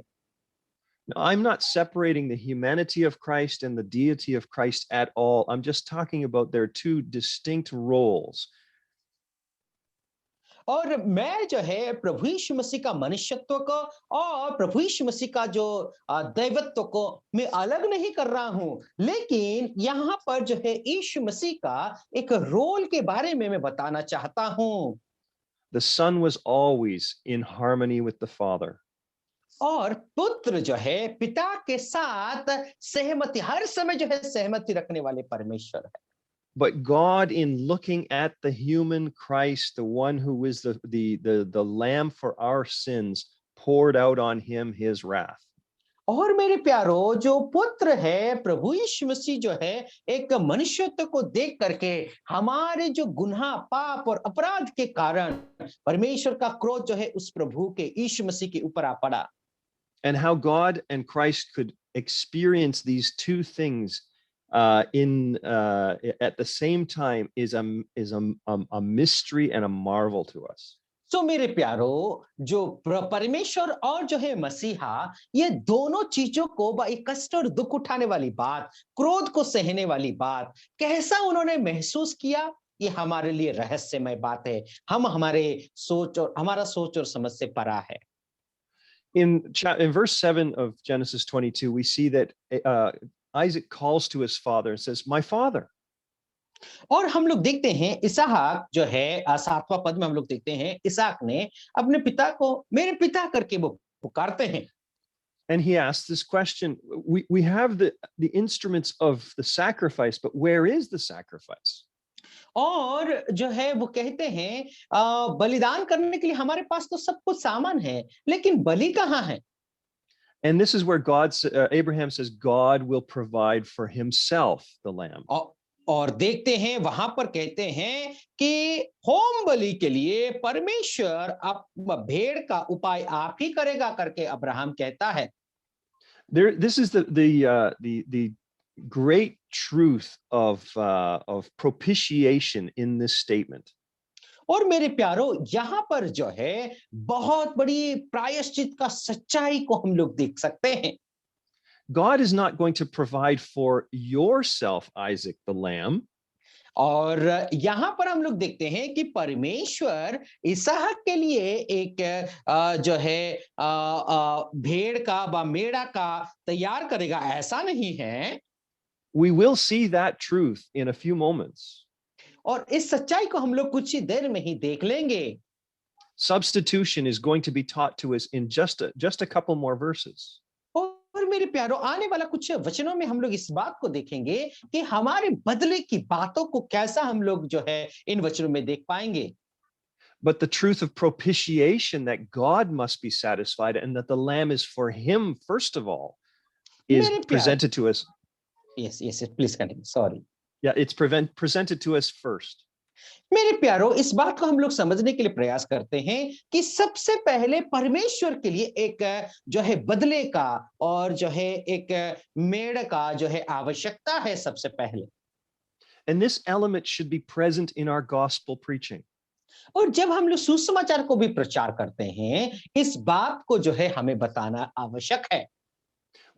Now, I'm not separating the humanity of Christ and the deity of Christ at all. I'm just talking about their two distinct roles. और मैं जो है प्रभु यीशु मसीह का मनुष्यत्व को और प्रभु यीशु मसीह का जो दैवत्व को मैं अलग नहीं कर रहा हूं, लेकिन यहाँ पर जो है यीशु मसीह का एक रोल के बारे में मैं बताना चाहता हूं. The Son was always in harmony with the Father. और पुत्र जो है पिता के साथ सहमति, हर समय जो है सहमति रखने वाले परमेश्वर है. But God, in looking at the human Christ, the one who is the lamb for our sins, poured out on him his wrath. और मेरे प्यारो, जो पुत्र है प्रभु यीशु मसीह जो है एक मनुष्यत्व को देख करके हमारे जो गुनाह, पाप और अपराध के कारण परमेश्वर का क्रोध जो है उस प्रभु के यीशु मसीह के ऊपर आ पड़ा. And how God and Christ could experience these two things at the same time is a mystery and a marvel to us. तो मेरे प्यारो, जो परमेश्वर और जो है मसीहा, ये दोनों चीजों को, एक कष्ट और दुख उठाने वाली बात, क्रोध को सहने वाली बात, कैसा उन्होंने महसूस किया, ये हमारे लिए रहस्यमय बात है. हमारा सोच और समझ से परा है. In verse 7 of Genesis 22, we see that Isaac calls to his father and says, "My father." और हम लोग देखते हैं इसहाक जो है 7वां पद में हम लोग देखते हैं इसहाक ने अपने पिता को मेरे पिता करके वो पुकारते हैं. And he asks this question, we have the instruments of the sacrifice, but where is the sacrifice? और जो है वो कहते हैं बलिदान करने के लिए हमारे पास तो सब कुछ सामान है, लेकिन बलि कहाँ है? And this is where Abraham says God will provide for himself the lamb. और देखते हैं वहां पर कहते हैं कि होम बलि के लिए परमेश्वर अब भेड़ का उपाय आप ही करेगा करके अब्राहम कहता है। This is the great truth of propitiation in this statement. और मेरे प्यारो यहाँ पर जो है बहुत बड़ी प्रायश्चित का सच्चाई को हम लोग देख सकते हैं। God is not going to provide for yourself, Isaac the lamb. और यहाँ पर हम लोग देखते हैं कि परमेश्वर इसहाक के लिए एक जो है भेड़ का व मेढ़ा का तैयार करेगा, ऐसा नहीं है। We will see that truth in a few moments. और इस सच्चाई को हम लोग कुछ ही देर में ही देख लेंगे। Substitution is going to be taught to us in just a couple more verses. और मेरे प्यारो आने वाला कुछ वचनों में हम लोग इस बात को देखेंगे कि हमारे बदले की बातों को कैसा हम लोग जो है इन वचनों में देख पाएंगे। But the truth of propitiation, that God must be satisfied and that the lamb is for him first of all, is मेरे प्यारे- presented to us. Yes, please continue. Sorry. Yeah, it's presented to us first. मेरे प्यारो इस बात को हम लोग समझने के लिए प्रयास करते हैं कि सबसे पहले परमेश्वर के लिए एक जो है बदले का और जो है एक मेढ़ का जो है आवश्यकता है सबसे पहले। And this element should be present in our gospel preaching. और जब हम लोग सुसमाचार को भी प्रचार करते हैं इस बात को जो है हमें बताना आवश्यक है।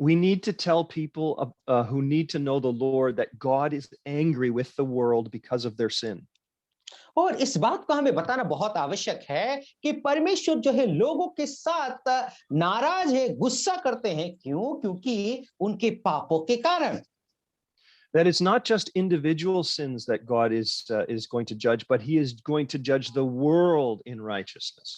We need to tell people who need to know the Lord that God is angry with the world because of their sin. और इस बात को हमें बताना बहुत आवश्यक है कि परमेश्वर जो है लोगों के साथ नाराज है, गुस्सा करते हैं। क्यों? क्योंकि उनके पापों के कारण। That it's not just individual sins that God is going to judge, but he is going to judge the world in righteousness.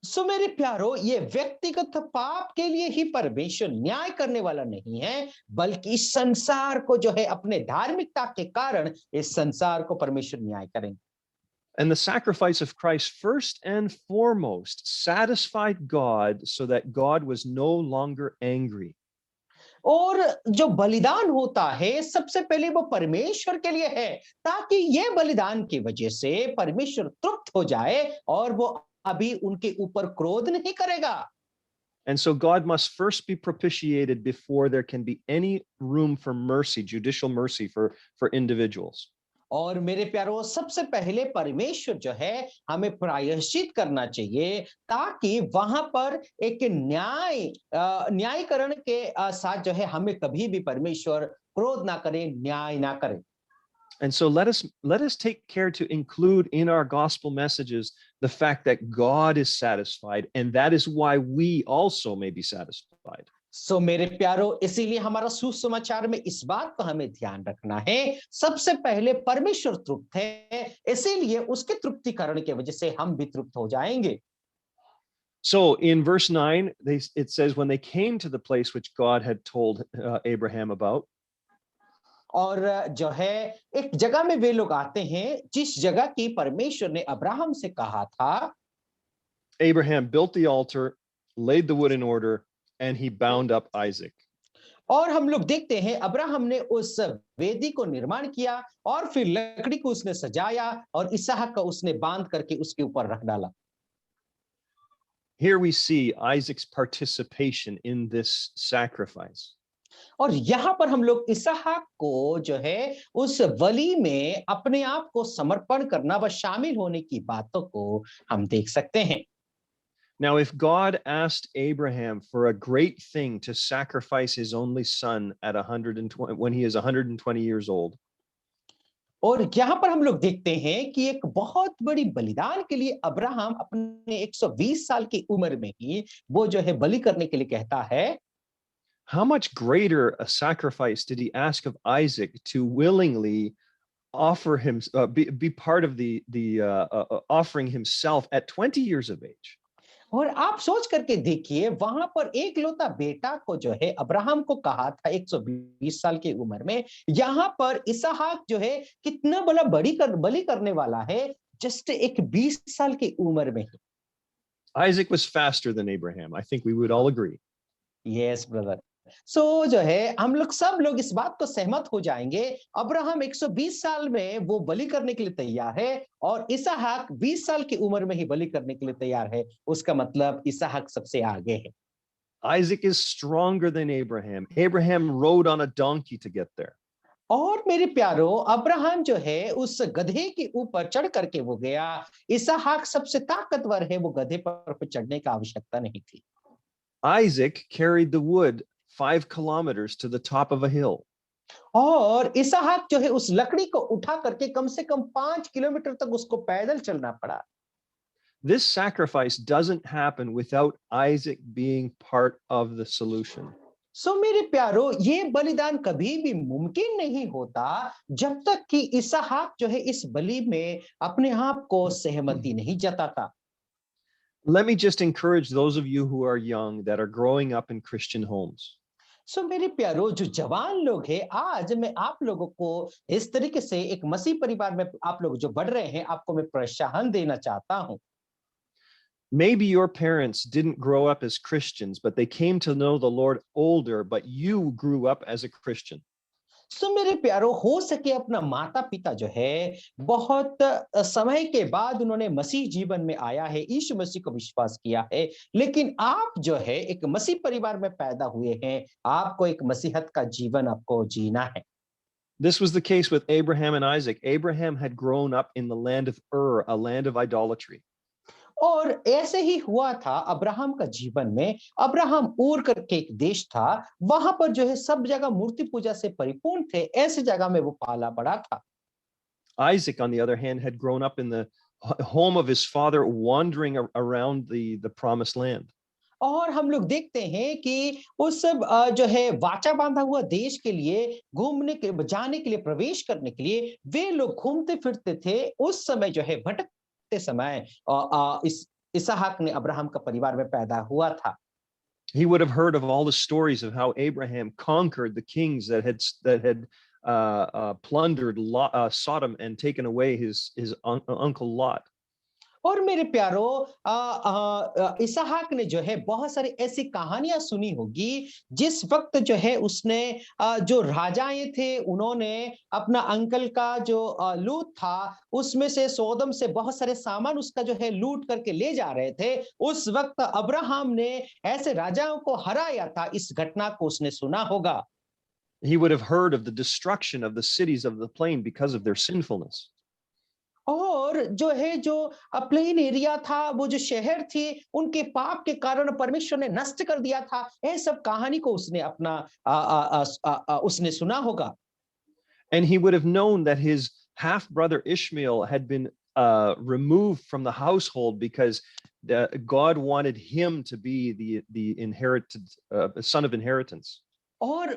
सो मेरे प्यारो ये व्यक्तिगत पाप के लिए ही परमेश्वर न्याय करने वाला नहीं है, बल्कि इस संसार को जो है अपने धार्मिकता के कारण इस संसार को परमेश्वर न्याय करेंगे। And the sacrifice of Christ first and foremost satisfied God so that God was no longer angry. और जो बलिदान होता है सबसे पहले वो परमेश्वर के लिए है, ताकि ये बलिदान की वजह से परमेश्वर तृप्त हो जाए और वो अभी उनके ऊपर क्रोध नहीं करेगा। And so God must first be propitiated before there can be any room for mercy, judicial mercy for individuals. और मेरे प्यारो सबसे पहले परमेश्वर जो है हमें प्रायश्चित करना चाहिए ताकि वहां पर एक न्यायकरण के साथ जो है हमें कभी भी परमेश्वर क्रोध ना करे, न्याय ना करे। And so let us take care to include in our gospel messages the fact that God is satisfied, and that is why we also may be satisfied. सो मेरे प्यारो इसीलिए हमारा सुसमाचार में इस बात को हमें ध्यान रखना है, सबसे पहले परमेश्वर तृप्त है, इसीलिए उसके तृप्तिकरण की वजह से हम भी तृप्त हो जाएंगे। So in verse 9, it says, when they came to the place which God had told Abraham about, और जो है एक जगह में वे लोग आते हैं जिस जगह की परमेश्वर ने अब्राहम से कहा था। Abraham built the altar, laid the wood in order, and he bound up Isaac. और हम लोग देखते हैं अब्राहम ने उस वेदी को निर्माण किया और फिर लकड़ी को उसने सजाया और इसहाक को उसने बांध करके उसके ऊपर रख डाला। Here we see Isaac's participation in this sacrifice. और यहाँ पर हम लोग इसहाक को जो है उस बलि में अपने आप को समर्पण करना व शामिल होने की बातों को हम देख सकते हैं। Now, if God asked Abraham for a great thing to sacrifice his only son at 120 when he is 120 years old, और यहाँ पर हम लोग देखते हैं कि एक बहुत बड़ी बलिदान के लिए अब्राहम अपने 120 साल की उम्र में ही वो जो है बलि करने के लिए कहता है। how much greater a sacrifice did he ask of Isaac to willingly offer him, be part of the offering himself at 20 years of age? और आप सोच करके देखिए वहां पर एक लौता बेटा को जो है अब्राहम को कहा था 120 साल की उम्र में, यहाँ पर इसहाक जो है कितना बड़ा बलि करने वाला है जस्ट एक 20 साल की उम्र में। Isaac was faster than Abraham. I think we would all agree. Yes, brother. सो जो है हम लोग सब लोग इस बात को सहमत हो जाएंगे, अब्राहम 120 साल में वो बलि करने के लिए तैयार है और इसहाक 20 साल की उम्र में ही बलि करने के लिए तैयार है। उसका मतलब इसहाक सबसे आगे है। Isaac is stronger than Abraham. Abraham rode on a donkey to get there. और मेरे प्यारो, अब्राहम जो है उस गधे के ऊपर चढ़ करके वो गया। इसहाक सबसे ताकतवर है, वो गधे पर चढ़ने की आवश्यकता नहीं थी। Isaac carried the wood 5 kilometers to the top of a hill. और इसहाक जो है उस लकड़ी को उठा करके कम से कम 5 किलोमीटर तक उसको पैदल चलना पड़ा। This sacrifice doesn't happen without Isaac being part of the solution. सो मेरे प्यारो, ये बलिदान कभी भी मुमकिन नहीं होता जब तक कि इसहाक जो है इस बलि में अपने आप को सहमति नहीं जताता। Let me just encourage those of you who are young that are growing up in Christian homes. सो मेरे प्यारो, जो जवान लोग हैं, आज मैं आप लोगों को इस तरीके से एक मसीह परिवार में आप लोग जो बढ़ रहे हैं, आपको मैं प्रोत्साहन देना चाहता हूं। Maybe your parents didn't grow up as Christians, but they came to know the Lord older, but you grew up as a Christian. सो मेरे प्यारो, हो सके अपना माता पिता जो है बहुत समय के बाद उन्होंने मसीह जीवन में आया है, यीशु मसीह को विश्वास किया है, लेकिन आप जो है एक मसीह परिवार में पैदा हुए हैं, आपको एक मसीहत का जीवन आपको जीना है। This was the case with Abraham and Isaac. Abraham had grown up in the land of Ur, a land of idolatry. और ऐसे ही हुआ था अब्राहम का जीवन में। अब्राहम ऊर करके एक देश था, वहां पर जो है सब जगह मूर्ति पूजा से परिपूर्ण थे, ऐसी जगह में वो पाला बड़ा था। Isaac, on the other hand, had grown up in the home of his father, wandering around the promised land. और हम लोग देखते हैं कि उस सब जो है वाचा बांधा हुआ देश के लिए घूमने के जाने के लिए, प्रवेश करने के लिए वे लोग घूमते फिरते थे। उस समय जो है भटकते समय इस इसहाक ने अब्राहम का परिवार में पैदा हुआ था। He would have heard of all the stories of how Abraham conquered the kings that had plundered Sodom and taken away his uncle Lot. और मेरे प्यारो, इसहाक ने जो है बहुत सारी ऐसी कहानियां सुनी होगी जिस वक्त जो है उसने जो राजाएं थे उन्होंने अपना अंकल का जो लूट था उसमें से सोदम से बहुत सारे सामान उसका जो है लूट करके ले जा रहे थे। उस वक्त अब्राहम ने ऐसे राजाओं को हराया था। इस घटना को उसने सुना होगा। He would have heard of the destruction of the cities of the plain because of their sinfulness. और जो है जो प्लेन एरिया था, वो जो शहर थे, उनके पाप के कारण परमेश्वर ने नष्ट कर दिया था। यह सब कहानी को उसने अपना उसने सुना होगा। And he would have known that his half brother Ishmael had been removed from the household because God wanted him to be the inherited son of inheritance. और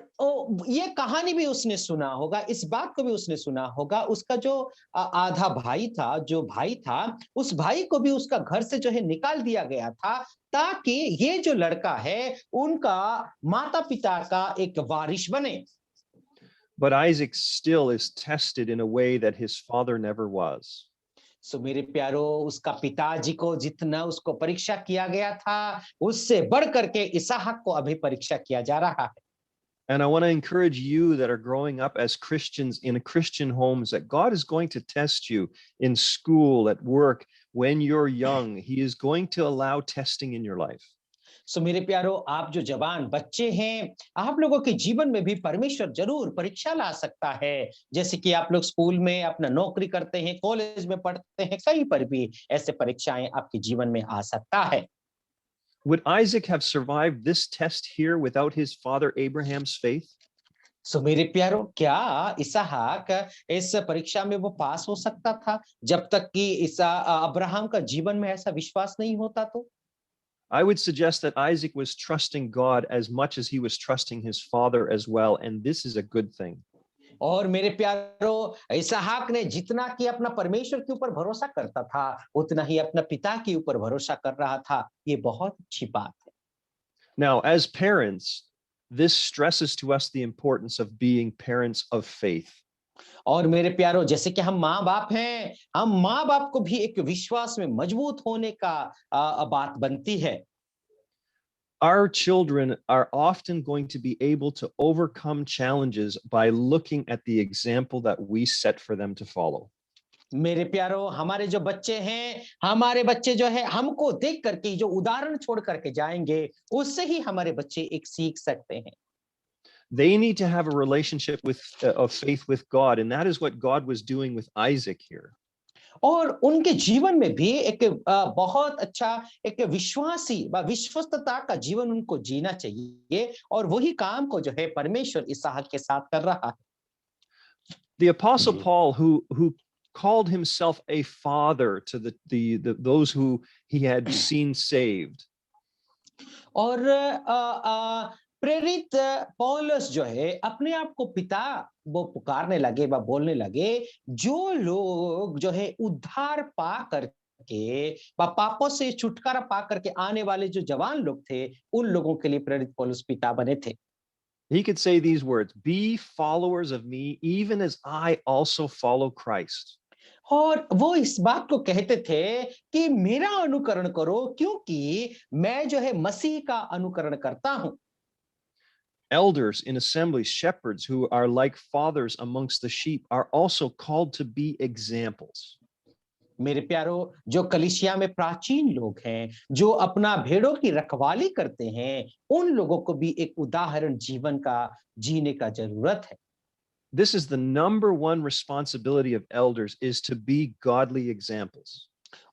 ये कहानी भी उसने सुना होगा, इस बात को भी उसने सुना होगा। उसका जो आधा भाई था, जो भाई था, उस भाई को भी उसका घर से जो है निकाल दिया गया था ताकि ये जो लड़का है उनका माता पिता का एक वारिस बने। But Isaac still is tested in a way that his father never was. सो मेरे प्यारो, उसका पिताजी को जितना उसको परीक्षा किया गया था उससे बढ़ करके इसहाक को अभी परीक्षा किया जा रहा है। And I want to encourage you that are growing up as Christians in Christian homes that God is going to test you in school, at work, when you're young. He is going to allow testing in your life. सो मेरे प्यारो, आप जो जवान बच्चे हैं, आप लोगों के जीवन में भी परमेश्वर जरूर परीक्षा ला सकता है। जैसे कि आप लोग स्कूल में अपना नौकरी करते हैं, कॉलेज में पढ़ते हैं, कहीं पर भी ऐसे परीक्षाएं आपके जीवन में आ सकता है। Would Isaac have survived this test here without his father Abraham's faith? सो मेरे प्यारो, क्या इसहाक इस परीक्षा में वो पास हो सकता था जब तक कि अब्राहम का जीवन में ऐसा विश्वास नहीं होता? तो I would suggest that Isaac was trusting God as much as he was trusting his father as well, and this is a good thing. और मेरे प्यारो, इसहाक ने जितना कि अपना परमेश्वर के ऊपर भरोसा करता था उतना ही अपना पिता के ऊपर भरोसा कर रहा था। ये बहुत अच्छी बात है। Now, as parents, this stresses to us the importance of being parents of faith. और मेरे प्यारो, जैसे कि हम माँ बाप हैं, हम माँ बाप को भी एक विश्वास में मजबूत होने का बात बनती है। our children are often going to be able to overcome challenges by looking at the example that we set for them to follow. मेरे प्यारो, हमारे जो बच्चे हैं, हमारे बच्चे जो है हमको देख करके जो उदाहरण छोड़ करके जाएंगे, उससे ही हमारे बच्चे एक सीख सकते हैं। They need to have a relationship of faith with God, and that is what God was doing with Isaac here. और उनके जीवन में भी एक बहुत अच्छा एक विश्वासी व विश्वस्तता का जीवन उनको जीना चाहिए, और वही काम को जो है परमेश्वर इसहाक के साथ कर रहा है। The Apostle Paul, who called himself a father to those who he had seen saved. और प्रेरित पौलुस जो है अपने आप को पिता वो पुकारने लगे व बोलने लगे, जो लोग जो है उद्धार पा करके व पापों से छुटकारा पा करके आने वाले जो जवान लोग थे, उन लोगों के लिए प्रेरित पौलुस पिता बने थे। He could say these words, "Be followers of me, even as I also follow Christ." और वो इस बात को कहते थे कि मेरा अनुकरण करो, क्योंकि मैं जो है मसीह का अनुकरण करता हूं। Elders in assemblies, shepherds who are like fathers amongst the sheep are also called to be examples. मेरे प्यारो, जो कलीसिया में प्राचीन लोग हैं, जो अपना भेड़ों की रखवाली करते हैं, उन लोगों को भी एक उदाहरण जीवन का जीने का जरूरत है। This is the number one responsibility of elders, is to be godly examples.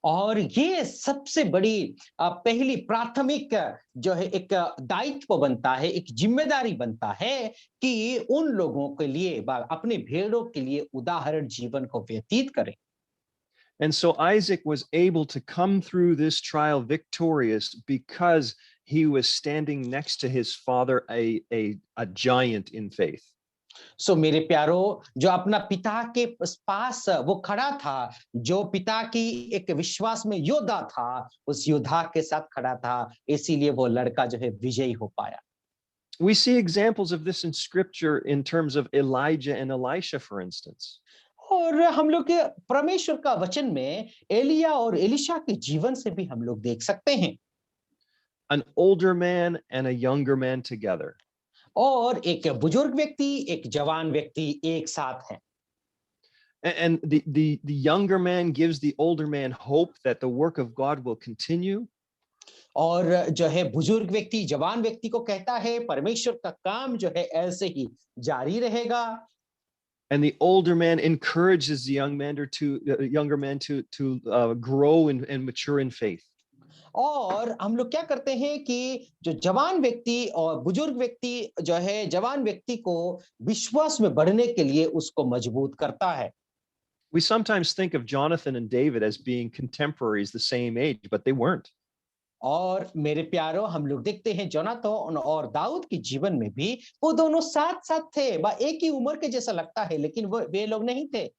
और ये सबसे बड़ी पहली प्राथमिक जो है एक दायित्व बनता है, एक जिम्मेदारी बनता है कि उन लोगों के लिए अपने भेड़ों के लिए उदाहरण जीवन को व्यतीत करें। And so Isaac was able to come through this trial victorious because he was standing next to his father, a giant in faith. सो मेरे प्यारो, जो अपना पिता के पास वो खड़ा था, जो पिता की एक विश्वास में योद्धा था, उस योद्धा के साथ खड़ा था, इसीलिए वो लड़का जो है विजयी हो पाया। We see examples of this in scripture in terms of Elijah and Elisha, for instance. और हम लोग के परमेश्वर का वचन में एलिया और एलिशा के जीवन से भी हम लोग देख सकते हैं। An older man and a younger man together. और एक बुजुर्ग व्यक्ति, एक जवान व्यक्ति एक साथ हैं। And the younger man gives the older man hope that the work of God will continue. और जो है बुजुर्ग व्यक्ति जवान व्यक्ति को कहता है परमेश्वर का काम जो है ऐसे ही जारी रहेगा। And the older man encourages the younger man to grow and mature in faith. और हम लोग क्या करते हैं कि जो जवान व्यक्ति और बुजुर्ग व्यक्ति जो है जवान व्यक्ति को विश्वास में बढ़ने के लिए उसको मजबूत करता है। We sometimes think of Jonathan and David as being contemporaries, the same age, but they weren't. और मेरे प्यारो, हम लोग देखते हैं जोनाथन और दाऊद के जीवन में भी वो दोनों साथ साथ थे, एक ही उम्र के जैसा लगता है, लेकिन वे लोग नहीं थे।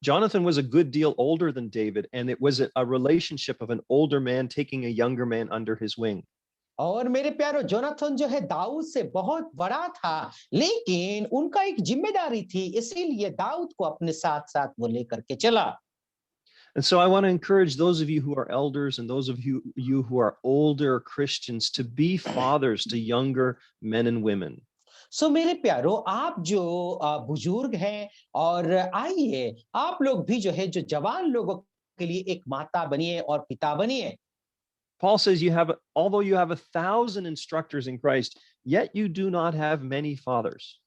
Jonathan was a good deal older than David, and it was a relationship of an older man taking a younger man under his wing. और मेरे प्यारो, जोनाथन जो है दाऊद से बहुत बड़ा था, लेकिन उनका एक जिम्मेदारी थी, इसीलिए दाऊद को अपने साथ साथ वो लेकर के चला। And so I want to encourage those of you who are elders and those of you who are older Christians to be fathers to younger men and women. सो मेरे प्यारो, आप जो बुजुर्ग हैं, और आइए आप लोग भी जो है जो जवान लोगों के लिए एक माता बनिए और पिता बनिए। Paul says although you have 1,000 instructors in Christ, yet you do not have many fathers.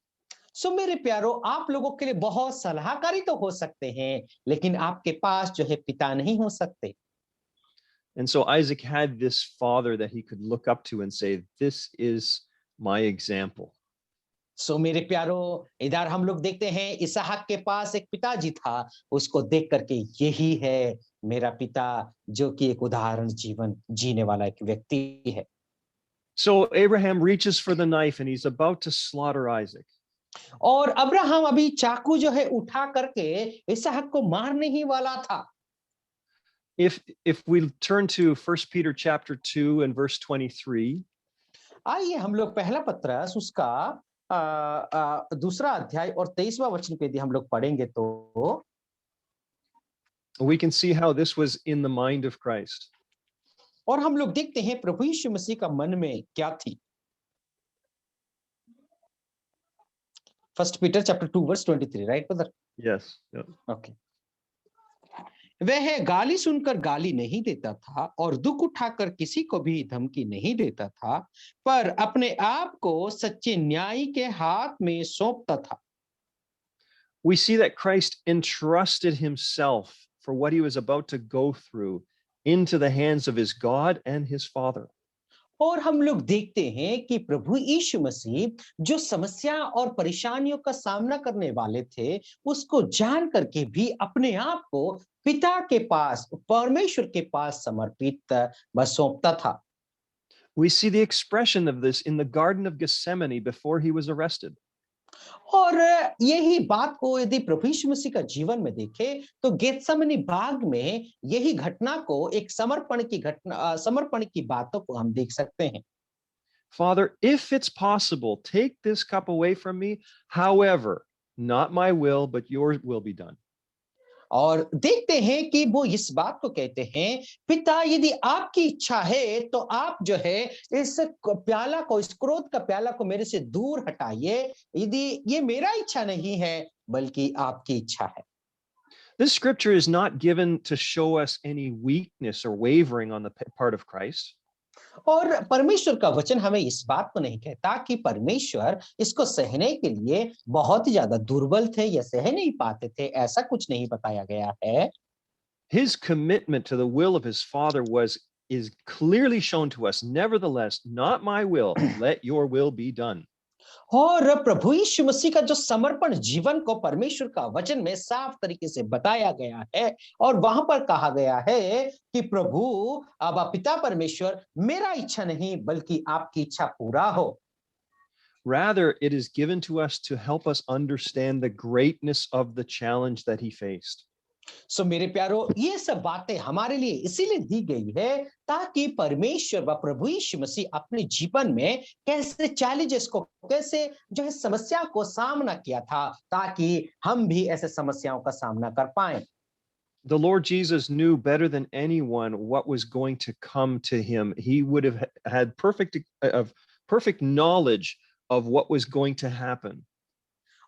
सो मेरे प्यारो, आप लोगों के लिए बहुत सलाहकारी तो हो सकते हैं, लेकिन आपके पास जो है पिता नहीं हो सकते। And so Isaac had this father that he could look up to and say, "This is my example." सो मेरे प्यारो, इधर हम लोग देखते हैं इसहाक के पास एक पिताजी था, उसको देख करके यही है मेरा पिता, जो कि एक उदाहरण जीवन जीने वाला एक व्यक्ति है। So Abraham reaches for the knife and he's about to slaughter Isaac. और अब्राहम अभी चाकू जो है उठा करके इसहाक को मारने ही वाला था। If we turn to 1 Peter chapter 2 and verse 23. आइए हम लोग पहला पत्रस उसका दूसरा अध्याय और 23वां वचन को यदि हम लोग पढ़ेंगे तो We can see how this was in the mind of Christ. और हम लोग देखते हैं प्रभु यीशु मसीह का मन में क्या थी। First Peter chapter 2 verse 23, right brother? Yes. Yeah. Okay. वह गाली सुनकर गाली नहीं देता था और दुख उठाकर किसी को भी धमकी नहीं देता था, पर अपने आप को सच्चे न्याय के हाथ में सौंपता था। We see that Christ entrusted himself for what he was about to go through into the hands of his God and his Father. और हम लोग देखते हैं कि प्रभु यीशु मसीह जो समस्या और परेशानियों का सामना करने वाले थे, उसको जान करके भी अपने आप को पिता के पास, परमेश्वर के पास समर्पित सौंपता था। We see the expression of this in the Garden of Gethsemane before he was arrested. और यही बात को यदि प्रभु यीशु मसीह का जीवन में देखें तो गेत्सेमनी बाग में यही घटना को एक समर्पण की बातों को हम देख सकते हैं। Father, if it's possible, take this cup away from me. However, not my will, but your will be done. और देखते हैं कि वो इस बात को कहते हैं, पिता यदि आपकी इच्छा है तो आप जो है इस प्याला को, इस क्रोध का प्याला को मेरे से दूर हटाइए, यदि ये मेरा इच्छा नहीं है बल्कि आपकी इच्छा है। This scripture is not given to show us any weakness or wavering on the part of Christ. और परमेश्वर का वचन हमें इस बात को नहीं कहता कि परमेश्वर इसको सहने के लिए बहुत ही ज्यादा दुर्बल थे या सह नहीं पाते थे, ऐसा कुछ नहीं बताया गया है। His commitment to the will of his Father is clearly shown to us. Nevertheless, not my will, let your will be done. और प्रभु यीशु मसीह का जो समर्पण जीवन को परमेश्वर का वचन में साफ तरीके से बताया गया है, और वहां पर कहा गया है कि प्रभु अब पिता परमेश्वर, मेरा इच्छा नहीं बल्कि आपकी इच्छा पूरा हो। Rather, it is given to us to help us understand the greatness of the challenge that he faced. सो मेरे प्यारो, ये सब बातें हमारे लिए इसीलिए दी गई है ताकि परमेश्वर व प्रभु यीशु मसीह अपने जीवन में कैसे चैलेंजेस को, कैसे जो है समस्या को सामना किया था, ताकि हम भी ऐसे समस्याओं का सामना कर पाएं। The Lord Jesus knew better than anyone what was going to come to him. He would have had perfect knowledge of what was going to happen.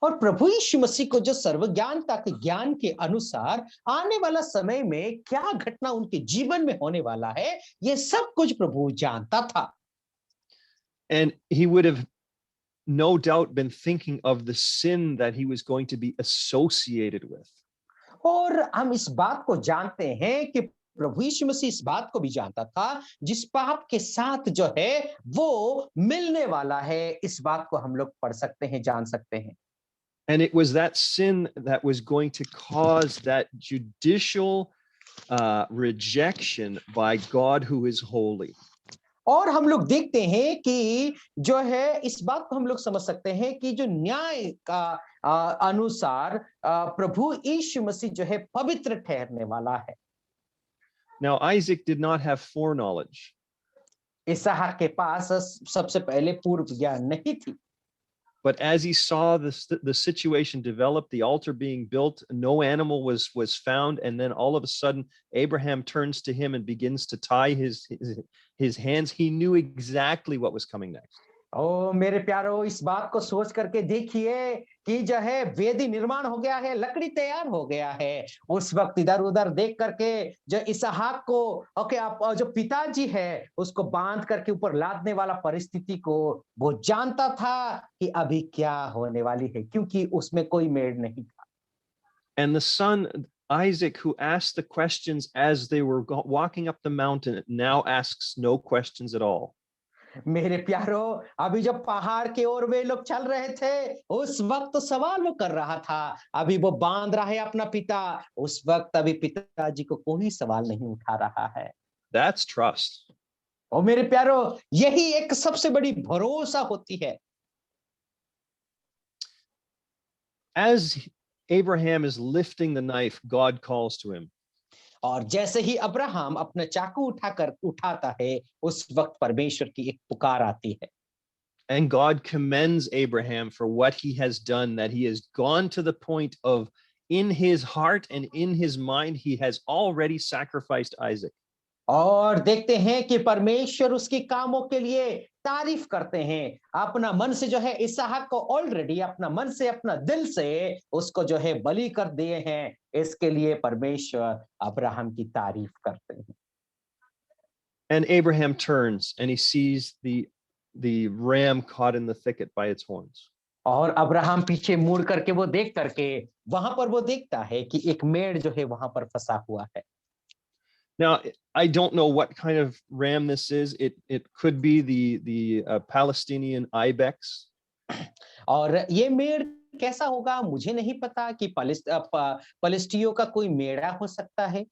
और प्रभु यीशु मसीह को जो सर्वज्ञानता के ज्ञान के अनुसार आने वाला समय में क्या घटना उनके जीवन में होने वाला है, ये सब कुछ प्रभु जानता था। And he would have no doubt been thinking of the sin that he was going to be associated with. और हम इस बात को जानते हैं कि प्रभु यीशु मसीह इस बात को भी जानता था, जिस पाप के साथ जो है वो मिलने वाला है, इस बात को हम लोग पढ़ सकते हैं, जान सकते हैं। And it was that sin that was going to cause that judicial rejection by God who is holy. और हम लोग देखते हैं कि जो है इस बात को हम लोग समझ सकते हैं कि जो न्याय का अनुसार प्रभु यीशु मसीह जो है पवित्र ठहरने वाला है। Now Isaac did not have foreknowledge. इसहाक के पास सबसे पहले पूर्व ज्ञान नहीं थी। But as he saw the situation develop, the altar being built, no animal was found, and then all of a sudden Abraham turns to him and begins to tie his hands. He knew exactly what was coming next. ओ मेरे प्यारो, इस बात को सोच करके देखिए कि जो है वेदी निर्माण हो गया है, लकड़ी तैयार हो गया है। उस वक्त इधर उधर देख करके जो इसहाक को आप जो पिताजी है उसको बांध करके ऊपर लादने वाला परिस्थिति को वो जानता था कि अभी क्या होने वाली है, क्योंकि उसमें कोई मेड़ नहीं था। And the son Isaac, who asked the questions as they were walking up the mountain, now asks no questions at all. मेरे प्यारो, अभी जब पहाड़ की ओर वे लोग चल रहे थे, उस वक्त तो सवाल वो कर रहा था। अभी वो बांध रहा है अपना पिता, उस वक्त अभी पिताजी को कोई सवाल नहीं उठा रहा है। That's trust. और मेरे प्यारो, यही एक सबसे बड़ी भरोसा होती है। As Abraham is lifting the knife, God calls to him. और जैसे ही अब्राहम अपना चाकू उठाता है, उस वक्त परमेश्वर की एक पुकार आती है। And God commends Abraham for what he has done, that he has gone to the point of, in his heart and in his mind, he has already sacrificed Isaac. और देखते हैं कि परमेश्वर उसके कामों के लिए तारीफ करते हैं। अपना मन से जो है इसहाक को ऑलरेडी अपना मन से अपना दिल से उसको जो है बलि कर दिए हैं। इसके लिए परमेश्वर अब्राहम की तारीफ करते हैं। And Abraham turns and he sees the ram caught in the thicket by its horns. और अब्राहम पीछे मुड़ करके वो देख करके वहां पर वो देखता है कि एक मेढ़ जो है वहां पर फंसा हुआ है। Now, I don't know what kind of ram this is. It could be the Palestinian ibex. और ये मेढ़ कैसा होगा मुझे नहीं पता कि पलिस्टियों का कोई मेढ़ा हो सकता है।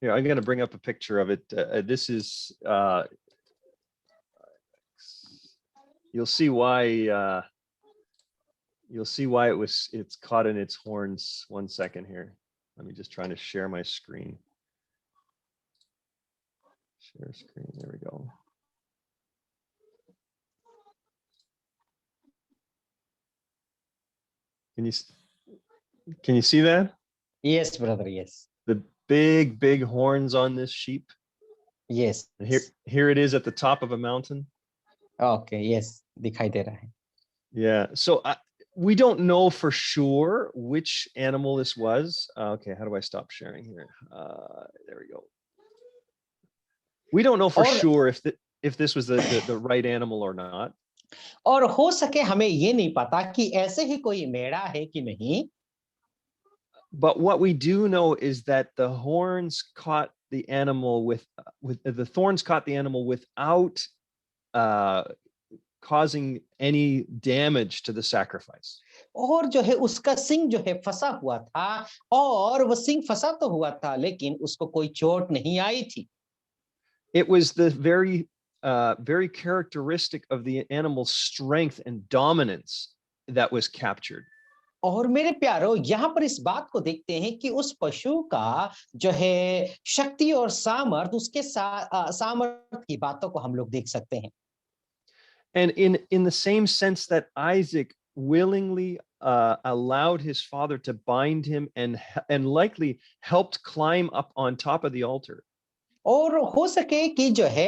Here, I'm going to bring up a picture of it. This is you'll see why it's caught in its horns. One second here. Let me just try to share my screen. Share screen. There we go. Can you see that? Yes, brother. Yes. The big horns on this sheep. Yes. And here it is at the top of a mountain. Okay. Yes. दिखाई दे रहा है. Yeah. So we don't know for sure which animal this was. Okay. How do I stop sharing here? There we go. We don't know for sure if this was the right animal or not. और हो सके हमें ये नहीं पता कि ऐसे ही कोई मेढ़ा है कि नहीं. But what we do know is that the horns caught the animal with the thorns caught the animal without causing any damage to the sacrifice. और जो है उसका सिंग जो है फंसा हुआ था और वो सिंग फंसा तो हुआ था लेकिन उसको कोई चोट नहीं आई थी. It was the very characteristic of the animal's strength and dominance that was captured. और मेरे प्यारो यहाँ पर इस बात को देखते हैं कि उस पशु का जो है शक्ति और सामर्थ उसके सामर्थ की बातों को हम लोग देख सकते हैं. And in the same sense that Isaac willingly allowed his father to bind him and likely helped climb up on top of the altar. और हो सके कि जो है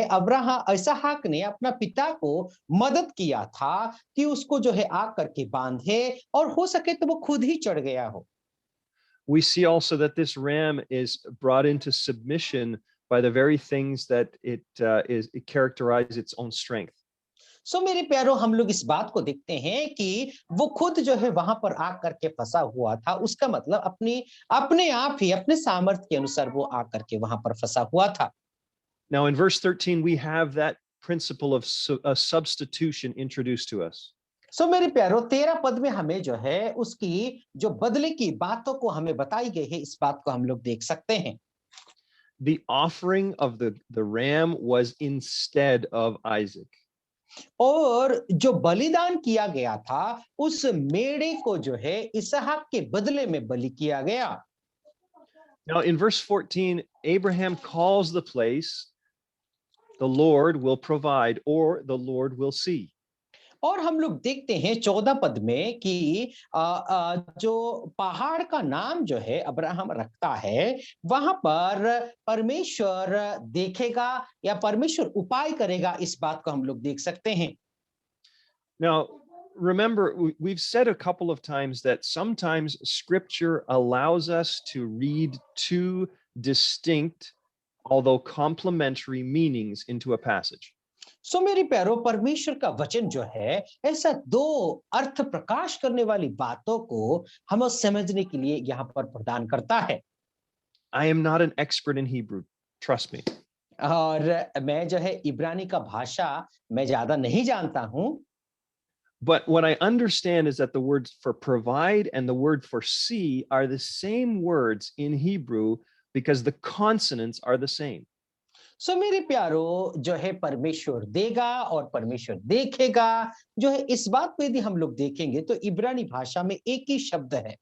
इसहाक ने अपना पिता को मदद किया था कि उसको जो है आग करके बांधे और हो सके तो वो खुद ही चढ़ गया हो. We see also that this ram is brought into submission by the very things that it characterizes its own strength. सो मेरे प्यारो हम लोग इस बात को देखते हैं कि वो खुद जो है वहां पर आग करके फंसा हुआ था. उसका मतलब अपने आप ही अपने सामर्थ्य के अनुसार वो आग करके वहां पर फंसा हुआ था. Now in verse 13 we have that principle of a substitution introduced to us. सो मेरे प्यारो 13 पद में हमें जो है उसकी जो बदले की बातों को हमें बताई गई है. इस बात को हम लोग देख सकते हैं. The offering of the ram was instead of Isaac. और जो बलिदान किया गया था उस मेढ़े को जो है इसहाक के बदले में बलि किया गया. Now in verse 14 Abraham calls the place the Lord will provide or the Lord will see. और हम लोग देखते हैं 14 पद में कि जो पहाड़ का नाम जो है अब्राहम रखता है वहां पर परमेश्वर देखेगा या परमेश्वर उपाय करेगा. इस बात को हम लोग देख सकते हैं. Now remember we've said a couple of times that sometimes scripture allows us to read two distinct although complementary meanings into a passage. सो मेरे प्यारो परमेश्वर का वचन जो है ऐसा दो अर्थ प्रकाश करने वाली बातों को हमें समझने के लिए यहाँ पर प्रदान करता है. I am not an expert in Hebrew, trust me. और मैं जो है इब्रानी का भाषा मैं ज्यादा नहीं जानता हूँ. But what I understand is that the words for provide and the word for see are the same words in Hebrew because the consonants are the same. सो मेरे प्यारो जो है परमेश्वर देगा और परमेश्वर देखेगा जो है इस बात को यदि हम लोग देखेंगे तो इब्रानी भाषा में एक ही शब्द है.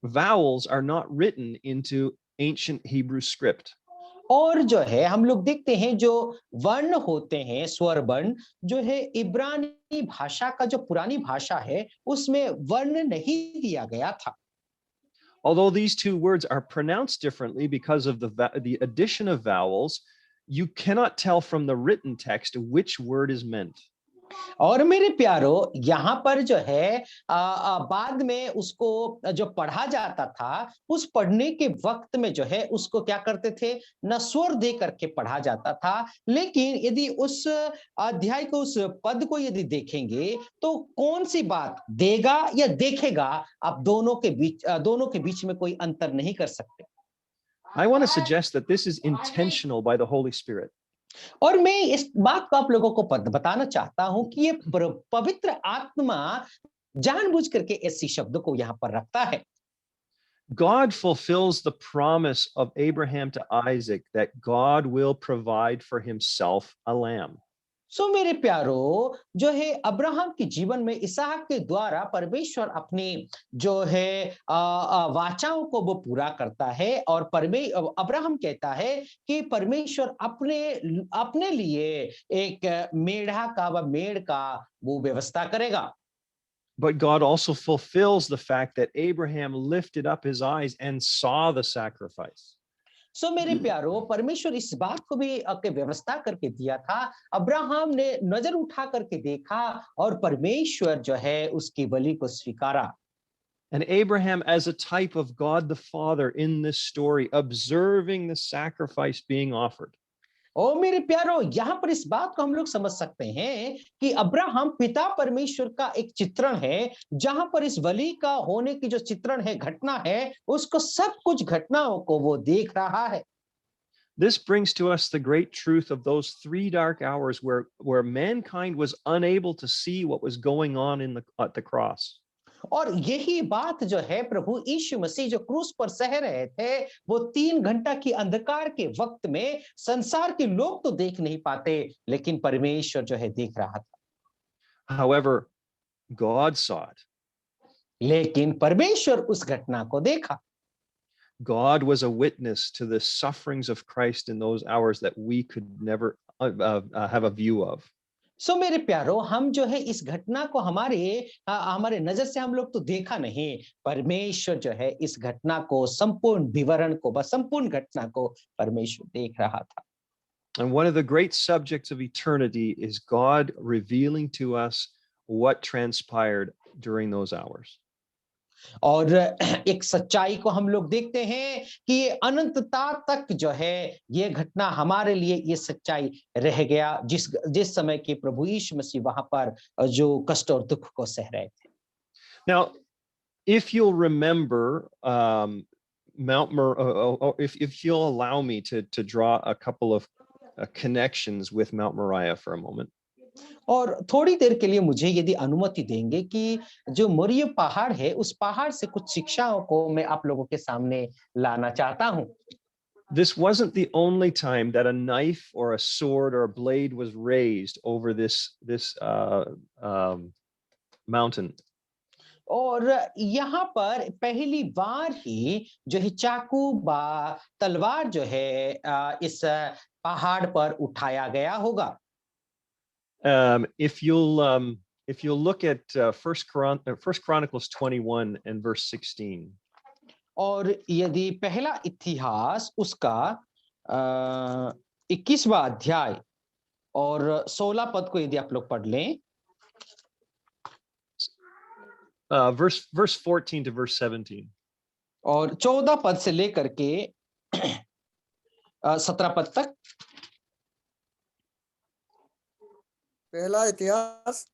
Vowels are not written into ancient Hebrew script. और जो है हम लोग देखते हैं जो वर्ण होते हैं स्वर वर्ण जो है इब्रानी भाषा का जो पुरानी भाषा है उसमें वर्ण नहीं दिया गया था. Although these two words are pronounced differently because of the addition of vowels, you cannot tell from the written text which word is meant. और मेरे प्यारो यहाँ पर जो है बाद में उसको जो पढ़ा जाता था उस पढ़ने के वक्त में जो है उसको क्या करते थे न स्वर दे करके पढ़ा जाता था लेकिन यदि उस अध्याय को उस पद को यदि देखेंगे तो कौन सी बात देगा या देखेगा आप दोनों के बीच में कोई अंतर नहीं कर सकते I want to suggest that this is intentional by the Holy Spirit. और मैं इस बात को आप लोगों को बताना चाहता हूं कि ये पवित्र आत्मा जानबूझ करके ऐसी शब्द को यहां पर रखता है God fulfills the promise of Abraham to Isaac that God will provide for himself a lamb. सो मेरे प्यारो जो है अब्राहम के जीवन में इसहाक के द्वारा परमेश्वर अपनी जो है वाचाओं को वो पूरा करता है और अब्राहम कहता है कि परमेश्वर अपने लिए एक मेढ़ का वो व्यवस्था करेगा But God also fulfills the fact that Abraham lifted up his eyes and saw the sacrifice. सो मेरे प्यारो परमेश्वर इस बात को भी व्यवस्था करके दिया था अब्राहम ने नजर उठा करके देखा और परमेश्वर जो है उसकी बलि को स्वीकारा And Abraham, as a type of God the Father in this story, observing the sacrifice being offered. ओ मेरे प्यारो यहाँ पर इस बात को हम लोग समझ सकते हैं कि अब्राहम पिता परमेश्वर का एक चित्रण है जहां पर इस बलि का होने की जो चित्रण है घटना है उसको सब कुछ घटनाओं को वो देख रहा है This brings to us the great truth of those 3 dark hours where mankind was unable to see what was going on at the cross. और यही बात जो है प्रभु यीशु मसीह जो क्रूस पर सह रहे थे वो 3 घंटा की अंधकार के वक्त में संसार के लोग तो देख नहीं पाते लेकिन परमेश्वर जो है देख रहा था However, God saw it. लेकिन परमेश्वर उस घटना को देखा God was a witness to the sufferings of Christ in those hours that we could never have a view of. सो मेरे प्यारो हम जो है इस घटना को हमारे नजर से हम लोग तो देखा नहीं परमेश्वर जो है इस घटना को संपूर्ण विवरण को संपूर्ण घटना को परमेश्वर देख रहा था And one of the great subjects of eternity is God revealing to us what transpired during those hours. और एक सच्चाई को हम लोग देखते हैं कि ये अनंतता तक जो है ये घटना हमारे लिए ये सच्चाई रह गया जिस समय के प्रभु यीशु मसीह वहां पर जो कष्ट और दुख को सह रहे थे Now, if you'll remember Mount Moriah, if you'll allow me to draw a couple of connections with Mount Moriah for a moment. और थोड़ी देर के लिए मुझे यदि अनुमति देंगे कि जो मोरिया पहाड़ है उस पहाड़ से कुछ शिक्षाओं को मैं आप लोगों के सामने लाना चाहता हूं This wasn't the only time that a knife or a sword or a blade was raised over this mountain. और यहाँ पर पहली बार ही जो है चाकू तलवार जो है इस पहाड़ पर उठाया गया होगा If you'll look at First Chronicles 21 and verse 16. और यदि पहला इतिहास उसका 21वां अध्याय और 16 पद को यदि आप लोग पढ़ लें verse 14 to verse 17. और 14 पद से लेकर के 17 पद तक पहला इतिहास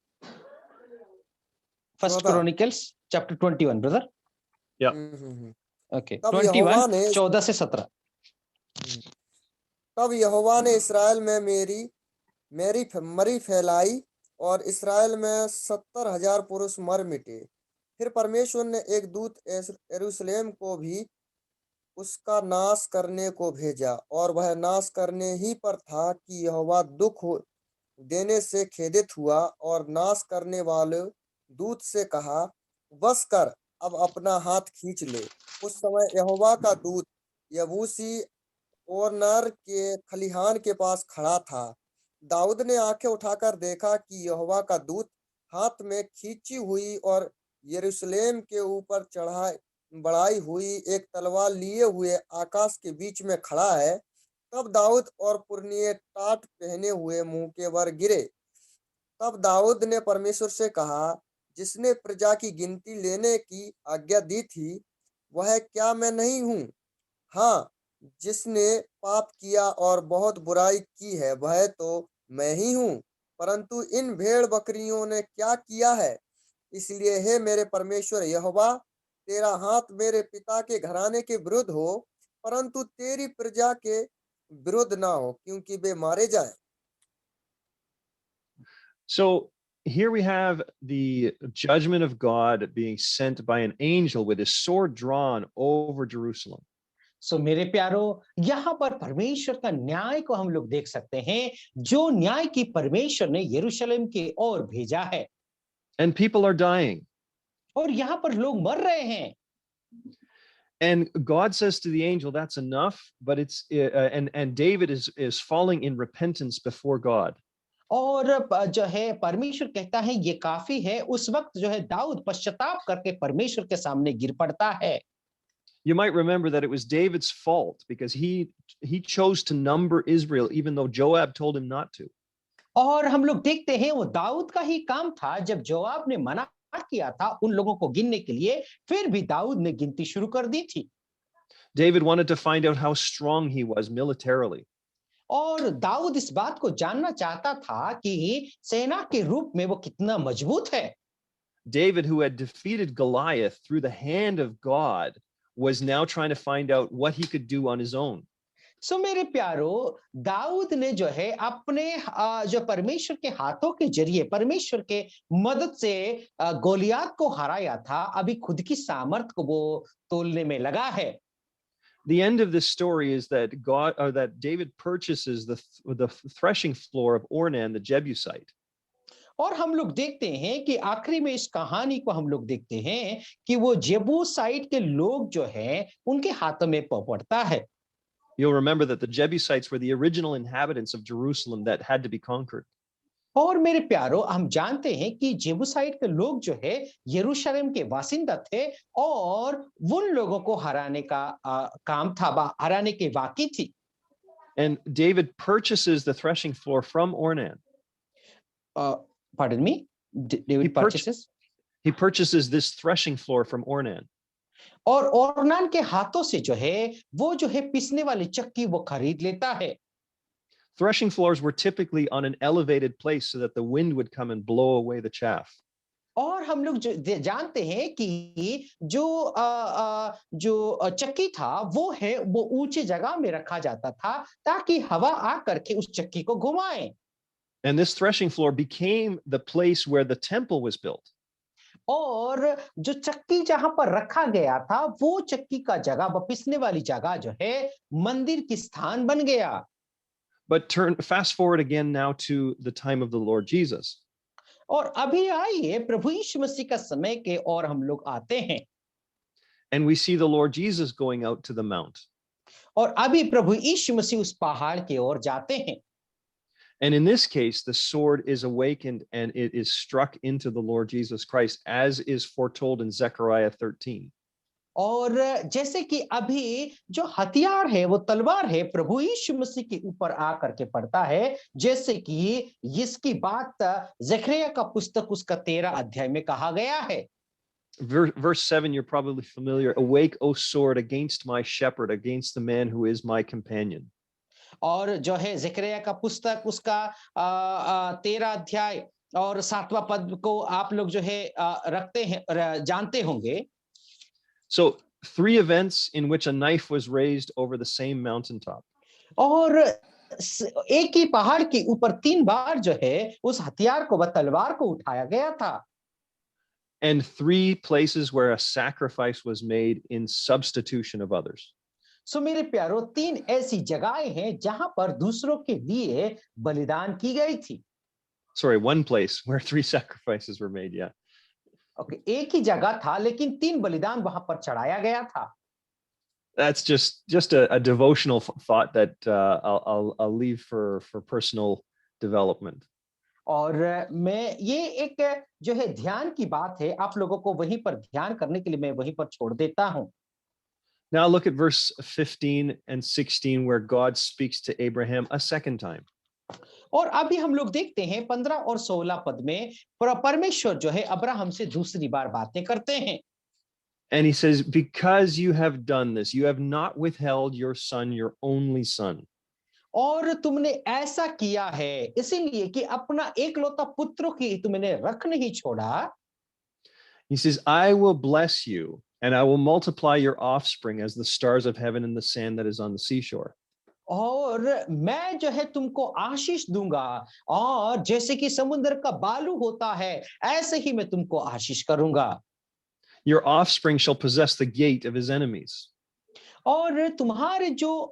first chronicles chapter 21 brother okay 21 14 से 17 तब यहोवा ने इस्राएल में मेरी मरी फैलाई और इस्राएल में 70,000 पुरुष मर मिटे फिर परमेश्वर ने एक दूत यरूशलेम को भी उसका नाश करने को भेजा और वह नाश करने ही पर था कि यहोवा दुख देने से खेदित हुआ और नाश करने वाले दूत से कहा बस कर अब अपना हाथ खींच ले उस समय यहोवा का दूत यबूसी ओर्नर के खलिहान के पास खड़ा था दाऊद ने आंखें उठाकर देखा कि यहोवा का दूत हाथ में खींची हुई और यरूशलेम के ऊपर बढ़ाई हुई एक तलवार लिए हुए आकाश के बीच में खड़ा है। तब दाऊद और पुरनिये टाट पहने हुए मुंह के बल गिरे। तब दाऊद ने परमेश्वर से कहा, जिसने प्रजा की गिनती लेने की आज्ञा दी थी, वह क्या मैं नहीं हूँ? हाँ, जिसने पाप किया और बहुत बुराई की है, वह तो मैं ही हूँ। परंतु इन भेड़ बकरियों ने क्या किया है? इसलिए हे मेरे परमेश्वर यहोवा, तेरा हाथ मेरे पिता के घराने के विरुद्ध हो, परंतु तेरी प्रजा के विरुद्ध ना हो, क्योंकि वे मारे जाएं। So here we have the judgment of God being sent by an angel with his sword drawn over Jerusalem. सो मेरे प्यारो, यहाँ पर परमेश्वर का न्याय को हम लोग देख सकते हैं, जो न्याय की परमेश्वर ने यरूशलेम की ओर भेजा है। And people are dying. और यहाँ पर लोग मर रहे हैं। And God says to the angel, that's enough, but and David is falling in repentance before God. और जो है परमेश्वर कहता है ये काफी है। उस वक्त जो है दाऊद पश्चाताप करके परमेश्वर के सामने गिर पड़ता है। You might remember that it was David's fault because he chose to number Israel even though Joab told him not to. और हम लोग देखते हैं वो दाऊद का ही काम था। जब जोआब ने मना किया था उन लोगों को गिनने के लिए, फिर भी दाऊद ने गिनती शुरू कर दी थी। David wanted to find out how strong he was militarily. और दाऊद इस बात को जानना चाहता था कि सेना के रूप में वो कितना मजबूत है। David, who had defeated Goliath through the hand of God, was now trying to find out what he could do on his own. सो मेरे प्यारो, दाऊद ने जो है अपने जो परमेश्वर के हाथों के जरिए परमेश्वर के मदद से गोलियात को हराया था, अभी खुद की सामर्थ को वो तोलने में लगा है। The end of this story is that that David purchases the threshing floor of Ornan the Jebusite. और हम लोग देखते हैं कि आखिरी में इस कहानी को हम लोग देखते हैं कि वो जेबूसाइट के लोग जो हैं उनके हाथों में पड़ता है। You'll remember that the Jebusites were the original inhabitants of Jerusalem that had to be conquered. और मेरे प्यारो, हम जानते हैं कि जेबूसाइट के लोग जो है यरूशलेम के बासिंदा थे और उन लोगों को हराने का काम था, हराने की वाकी थी। And David purchases the threshing floor from Ornan. Pardon me? David purchases? He purchases this threshing floor from Ornan. और ओरनान के हाथों से जो है वो जो है पिसने वाली चक्की वो खरीद लेता है। Threshing floors were typically on an elevated place so that the wind would come and blow away the chaff. और हम लोग जानते हैं कि जो चक्की था वो है वो ऊंचे जगह में रखा जाता था ताकि हवा आ करके उस चक्की को घुमाए। And this threshing floor became the place where the temple was built. और जो चक्की जहां पर रखा गया था वो चक्की का जगह, वो पिसने वाली जगह जो है मंदिर की स्थान बन गया। But fast forward again now to the time of the Lord Jesus. और अभी आइए प्रभु यीशु मसीह का समय के और हम लोग आते हैं। And we see the Lord Jesus going out to the mount. और अभी प्रभु यीशु मसीह उस पहाड़ की ओर जाते हैं। And in this case, the sword is awakened and it is struck into the Lord Jesus Christ, as is foretold in Zechariah 13. और जैसे कि अभी जो हथियार है वो तलवार है प्रभु यीशु मसीह के ऊपर आकर के पड़ता है, जैसे कि इसकी बात जकरिया का पुस्तक उसका 13 अध्याय में कहा गया है। Verse 7, you're probably familiar. Awake, O sword, against my shepherd, against the man who is my companion. और जो है जकरिया का पुस्तक उसका 13 अध्याय और 7वां पद को आप लोग जो है रखते हैं, जानते होंगे। So 3 events in which a knife was raised over the same mountaintop. और एक ही पहाड़ के ऊपर 3 बार जो है उस हथियार को, वह तलवार को उठाया गया था। And 3 places where a sacrifice was made in substitution of others. सो मेरे प्यारो, 3 ऐसी जगहें हैं जहां पर दूसरों के लिए बलिदान की गई थी। Sorry, 1 place where 3 sacrifices were made, yeah. Okay, एक ही जगह था लेकिन 3 बलिदान वहां पर चढ़ाया गया था। That's just a devotional thought that I'll leave for personal development. और मैं ये एक जो है ध्यान की बात है, आप लोगों को वहीं पर ध्यान करने के लिए मैं वहीं पर छोड़ देता हूँ। Now look at verse 15 and 16, where God speaks to Abraham a second time. और अभी हम लोग देखते हैं 15 और 16 पद में परमेश्वर जो है अब्राहम से दूसरी बार बातें करते हैं। And he says, because you have done this, you have not withheld your son, your only son. और तुमने ऐसा किया है इसीलिए कि अपना एकलौता पुत्र की तुमने रख नहीं छोड़ा। He says, I will bless you and I will multiply your offspring as the stars of heaven and the sand that is on the seashore. और मैं जो है तुमको आशीष दूंगा और जैसे कि समुद्र का बालू होता है ऐसे ही मैं तुमको आशीष करूंगा। Your offspring shall possess the gate of his enemies. और तुम्हारे जो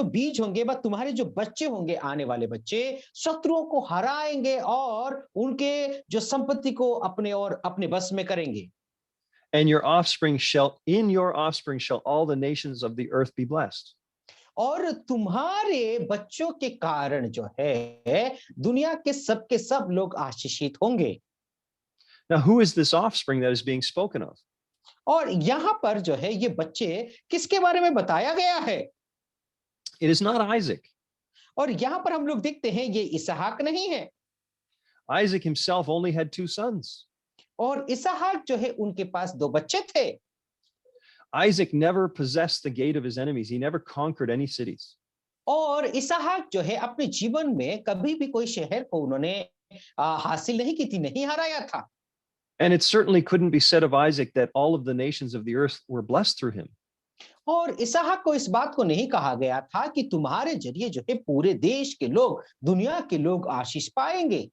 बीज होंगे व तुम्हारे जो बच्चे होंगे आने वाले बच्चे शत्रुओं को हराएंगे और उनके जो संपत्ति को अपने और अपने बस में करेंगे। And in your offspring shall all the nations of the earth be blessed. और तुम्हारे बच्चों के कारण जो है दुनिया के सब लोग आशीषित होंगे। Now, who is this offspring that is being spoken of? और यहाँ पर जो है ये बच्चे किसके बारे में बताया गया है? It is not Isaac. और यहाँ पर हम लोग देखते हैं ये इसहाक नहीं है। Isaac himself only had 2 sons. और इसहाक जो है उनके पास 2 बच्चे थे। Isaac never possessed the gate of his enemies. He never conquered any cities. और इसहाक जो है अपने जीवन में कभी भी कोई शहर को उन्होंने हासिल नहीं की थी, नहीं हराया था। And it certainly couldn't be said of Isaac that all of the nations of the earth were blessed through him. और इसहाक को इस बात को नहीं कहा गया था कि तुम्हारे जरिए जो है पूरे देश के लोग, दुनिया के लोग आशीष पाएंगे।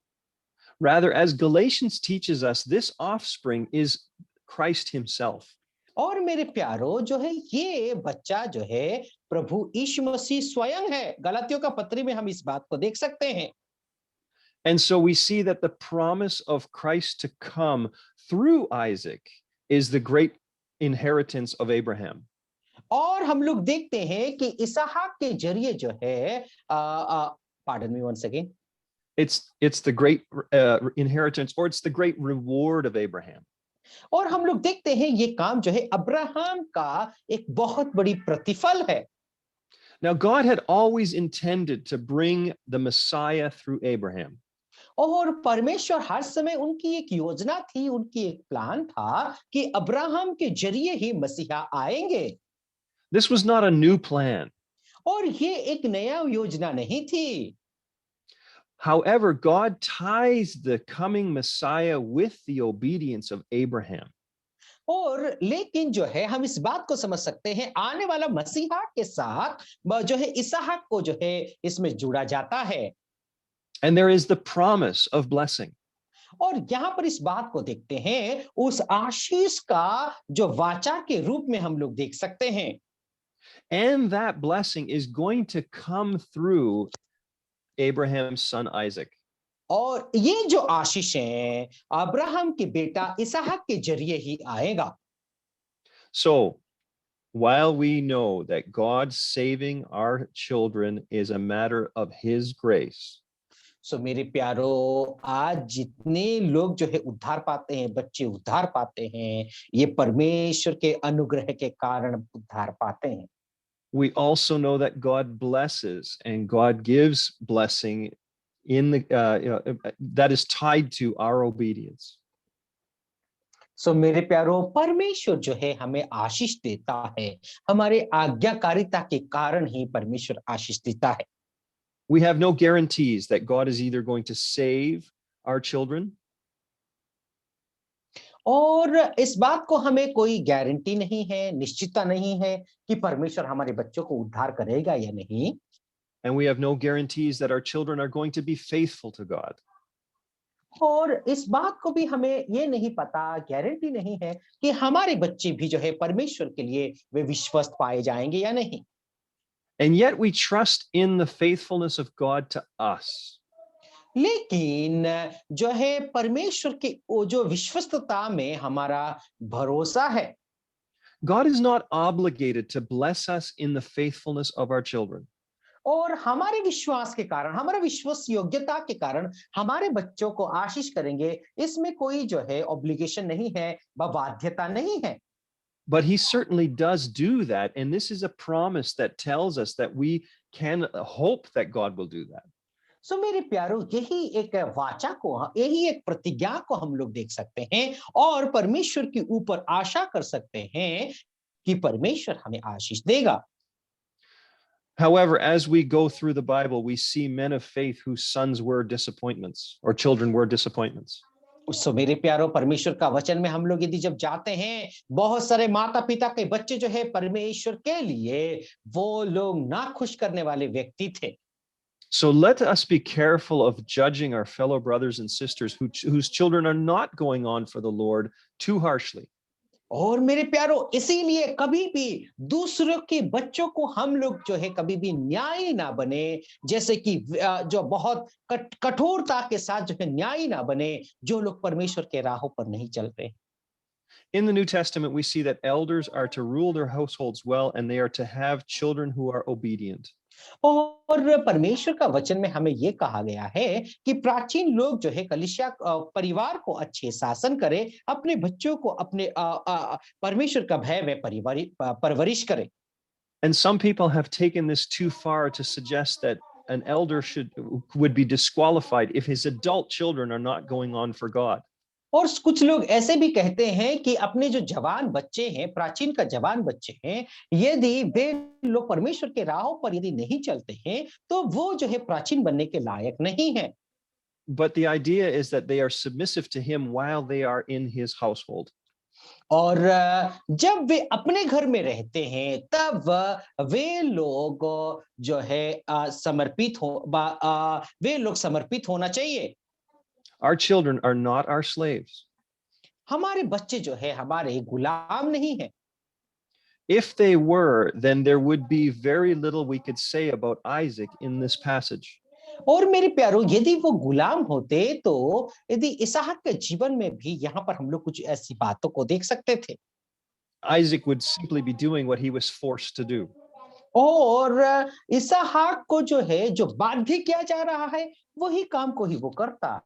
Rather, as Galatians teaches us, this offspring is Christ himself. और मेरे प्यारो जो है ये बच्चा जो है प्रभु यीशु मसीह स्वयं है। गलातियों का पत्री में हम इस बात को देख सकते हैं। And so we see that the promise of Christ to come through Isaac is the great inheritance of Abraham. और हम लोग देखते हैं कि इसहाक के जरिए जो है pardon me one second. It's the great inheritance, or it's the great reward of Abraham. और हम लोग देखते हैं ये काम जो है अब्राहम का एक बहुत बड़ी प्रतिफल है। Now, God had always intended to bring the Messiah through Abraham. और परमेश्वर हर समय उनकी एक योजना थी, उनकी एक प्लान था कि अब्राहम के जरिए ही मसीहा आएंगे। This was not a new plan. और ये एक नया योजना नहीं थी। However, God ties the coming Messiah with the obedience of Abraham. और लेकिन जो है हम इस बात को समझ सकते हैं आने वाला मसीहा के साथ जो है इसहाक को जो है इसमें जुड़ा जाता है। And there is the promise of blessing. और यहाँ पर इस बात को देखते हैं उस आशीष का जो वाचा के रूप में हम लोग देख सकते हैं। And that blessing is going to come through Abraham's son Isaac. और ये जो आशीष है अब्राहम के बेटा इसहाक के जरिए ही आएगा। So, while we know that God saving our children is a matter of his grace, सो मेरे प्यारो आज जितने लोग जो है उद्धार पाते हैं, बच्चे उद्धार पाते हैं, ये परमेश्वर के अनुग्रह के कारण उद्धार पाते हैं। we also know that God blesses and God gives blessing in the that is tied to our obedience. सो मेरे प्यारो परमेश्वर जो है हमें आशीष देता है, हमारे आज्ञाकारिता के कारण ही परमेश्वर आशीष देता है। We have no guarantees that God is either going to save our children, और इस बात को हमें कोई गारंटी नहीं है, निश्चितता नहीं है कि परमेश्वर हमारे बच्चों को उद्धार करेगा या नहीं। and we have no guarantees that our children are going to be faithful to God. और इस बात को भी हमें ये नहीं पता, गारंटी नहीं है कि हमारे बच्चे भी जो है परमेश्वर के लिए वे विश्वस्त पाए जाएंगे या नहीं। And yet we trust in the faithfulness of God to us. लेकिन जो है परमेश्वर की वो जो विश्वस्तता में हमारा भरोसा है। God is not obligated to bless us in the faithfulness of our children. और हमारे विश्वास के कारण, हमारे विश्वास योग्यता के कारण हमारे बच्चों को आशीष करेंगे, इसमें कोई जो है ऑब्लिगेशन नहीं है, बाध्यता नहीं है। But he certainly does do that. And this is a promise that tells us that we can hope that God will do that. सो मेरे प्यारो, यही एक वाचा को, यही एक प्रतिज्ञा को हम लोग देख सकते हैं और परमेश्वर के ऊपर आशा कर सकते हैं कि परमेश्वर हमें आशीष देगा। However, as we go through the Bible, we see men of faith whose sons were disappointments or children were disappointments. सो मेरे प्यारो, परमेश्वर का वचन में हम लोग यदि जब जाते हैं, बहुत सारे माता पिता के बच्चे जो है परमेश्वर के लिए वो लोग ना खुश करने वाले व्यक्ति थे। So let us be careful of judging our fellow brothers and sisters whose children are not going on for the Lord too harshly. और मेरे प्यारो, इसीलिए कभी भी दूसरों के बच्चों को हम लोग जो है कभी भी न्यायी ना बने, जैसे कि जो बहुत कठोरता के साथ जो है न्यायी ना बने, जो लोग परमेश्वर के राहों पर नहीं चलते। In the New Testament, we see that elders are to rule their households well, and they are to have children who are obedient. और परमेश्वर का वचन में हमें यह कहा गया है कि प्राचीन लोग जो है कलीसिया परिवार को अच्छे शासन करे, अपने बच्चों को अपने परमेश्वर का भय में परवरिश करे। And some people have taken this too far to suggest that an elder would be disqualified if his adult children are not going on for God. और कुछ लोग ऐसे भी कहते हैं कि अपने जो जवान बच्चे हैं, प्राचीन का जवान बच्चे हैं, यदि वे लोग परमेश्वर के राहों पर यदि नहीं चलते हैं, तो वो जो है प्राचीन बनने के लायक नहीं है। But the idea is that they are submissive to him while they are in his household. और जब वे अपने घर में रहते हैं, तब वे लोग जो है समर्पित वे लोग समर्पित होना चाहिए। Our children are not our slaves. हमारे बच्चे जो है हमारे गुलाम नहीं है। If they were, then there would be very little we could say about Isaac in this passage. और मेरे प्यारो, यदि वो गुलाम होते तो यदि इसहाक के जीवन में भी यहाँ पर हम लोग कुछ ऐसी बातों को देख सकते थे। Isaac would simply be doing what he was forced to do. और इसहाक को जो है जो बाध्य किया जा रहा है, वही काम को ही वो करता।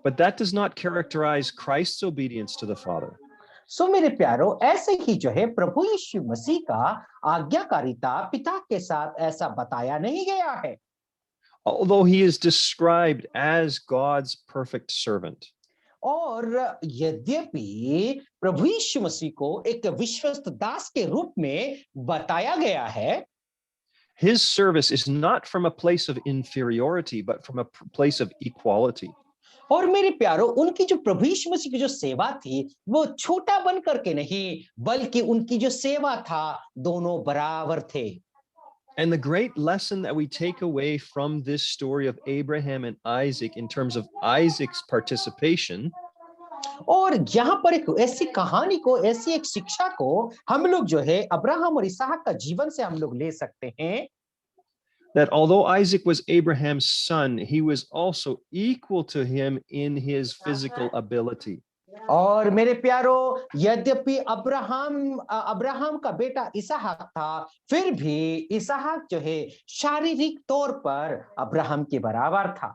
But that does not characterize Christ's obedience to the Father. सो मेरे प्यारो, ऐसे ही जो है प्रभु यीशु मसीह का आज्ञाकारिता पिता के साथ ऐसा बताया नहीं गया है। Although he is described as God's perfect servant. और यद्यपि प्रभु यीशु मसीह को एक विश्वस्त दास के रूप में बताया गया है, His service is not from a place of inferiority, but from a place of equality. और मेरे प्यारो, उनकी जो प्रभु यीशु मसीह की जो सेवा थी, वो छोटा बन करके नहीं, बल्कि उनकी जो सेवा था, दोनों बराबर थे। And the great lesson that we take away from this story of Abraham and Isaac in terms of Isaac's participation और यहाँ पर एक ऐसी कहानी को, ऐसी एक शिक्षा को हम लोग जो है अब्राहम और इसहाक का जीवन से हम लोग ले सकते हैं, that although Isaac was Abraham's son, he was also equal to him in his physical ability. और मेरे प्यारो, यद्यपि अब्राहम का बेटा इसहाक था, फिर भी इसहाक जो है शारीरिक तौर पर अब्राहम के बराबर था।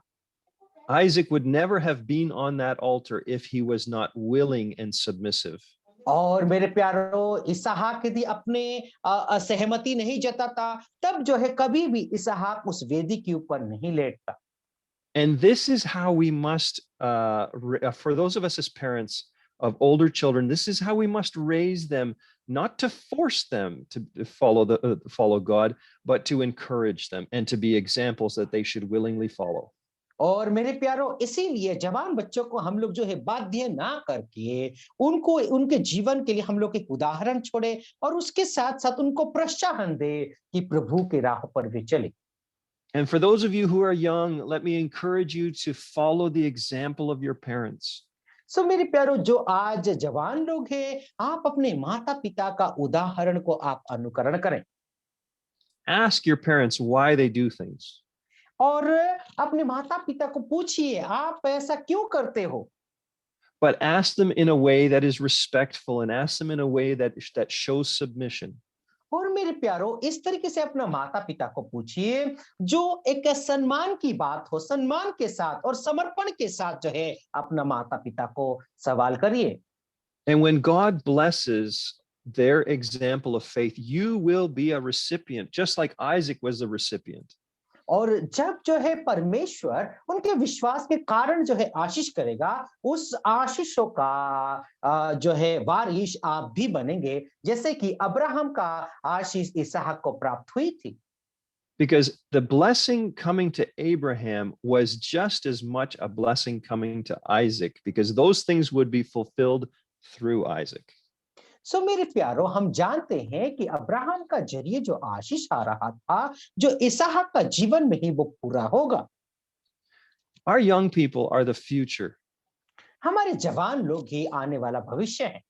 Isaac would never have been on that altar if he was not willing and submissive. और मेरे प्यारो, इसहाक यदि अपने असहमति नहीं जताता, तब जो है कभी भी इसहाक उस वेदी के ऊपर नहीं लेटता। And this is how we must, for those of us as parents of older children, this is how we must raise them, not to force them to follow God, but to encourage them and to be examples that they should willingly follow. और मेरे प्यारो, इसीलिए जवान बच्चों को हम लोग जो है बाध्य ना करके उनको उनके जीवन के लिए हम लोग एक उदाहरण छोड़े और उसके साथ साथ उनको प्रोत्साहन दे कि प्रभु के राह पर वे चले। And for those of you who are young, let me encourage you to follow the example of your parents. सो मेरे प्यारो, जो आज जवान लोग हैं, आप अपने माता पिता का उदाहरण को आप अनुकरण करें। Ask your parents why they do things. और अपने माता पिता को पूछिए, आप ऐसा क्यों करते हो? But ask them in a way that is respectful and ask them in a way that shows submission. और मेरे प्यारो इस तरीके से अपना माता पिता को पूछिए जो एक सम्मान की बात हो, सम्मान के साथ और समर्पण के साथ जो है अपना माता पिता को सवाल करिए। And when God blesses their example of faith, you will be a recipient, just like Isaac was the recipient. और जब जो है परमेश्वर उनके विश्वास के कारण जो है आशीष करेगा, उस आशीषों का जो है वारिश आप भी बनेंगे, जैसे कि अब्राहम का आशीष इसहाक को प्राप्त हुई थी। Because the blessing coming to Abraham was just as much a blessing coming to Isaac, because those things would be fulfilled through Isaac. सो मेरे प्यारो हम जानते हैं कि अब्राहम का जरिए जो आशीष आ रहा था, जो इसहाक का जीवन में ही वो पूरा होगा। Our young people are the future. हमारे जवान लोग ही आने वाला भविष्य है।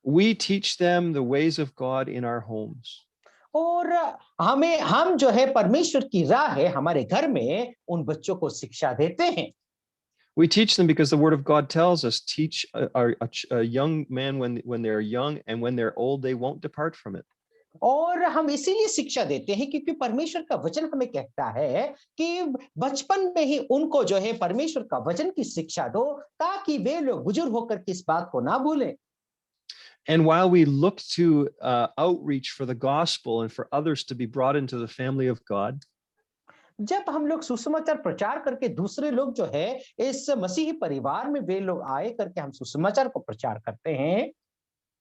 We teach them the ways of God in our homes. और हम जो है परमेश्वर की राह है हमारे घर में उन बच्चों को शिक्षा देते हैं। We teach them because the word of God tells us, teach a young man when they're young, and when they're old, they won't depart from it. और हम इसीलिए शिक्षा देते हैं क्योंकि परमेश्वर का वचन हमें कहता है कि बचपन में ही उनको जो है परमेश्वर का वचन की शिक्षा दो, ताकि वे लोग बुजुर्ग होकर के इस बात को ना भूलें। And while we look to outreach for the gospel and for others to be brought into the family of God, जब हम लोग सुसमाचार प्रचार करके दूसरे लोग जो है इस मसीही परिवार में वे लोग आए करके हम सुसमाचार को प्रचार करते हैं,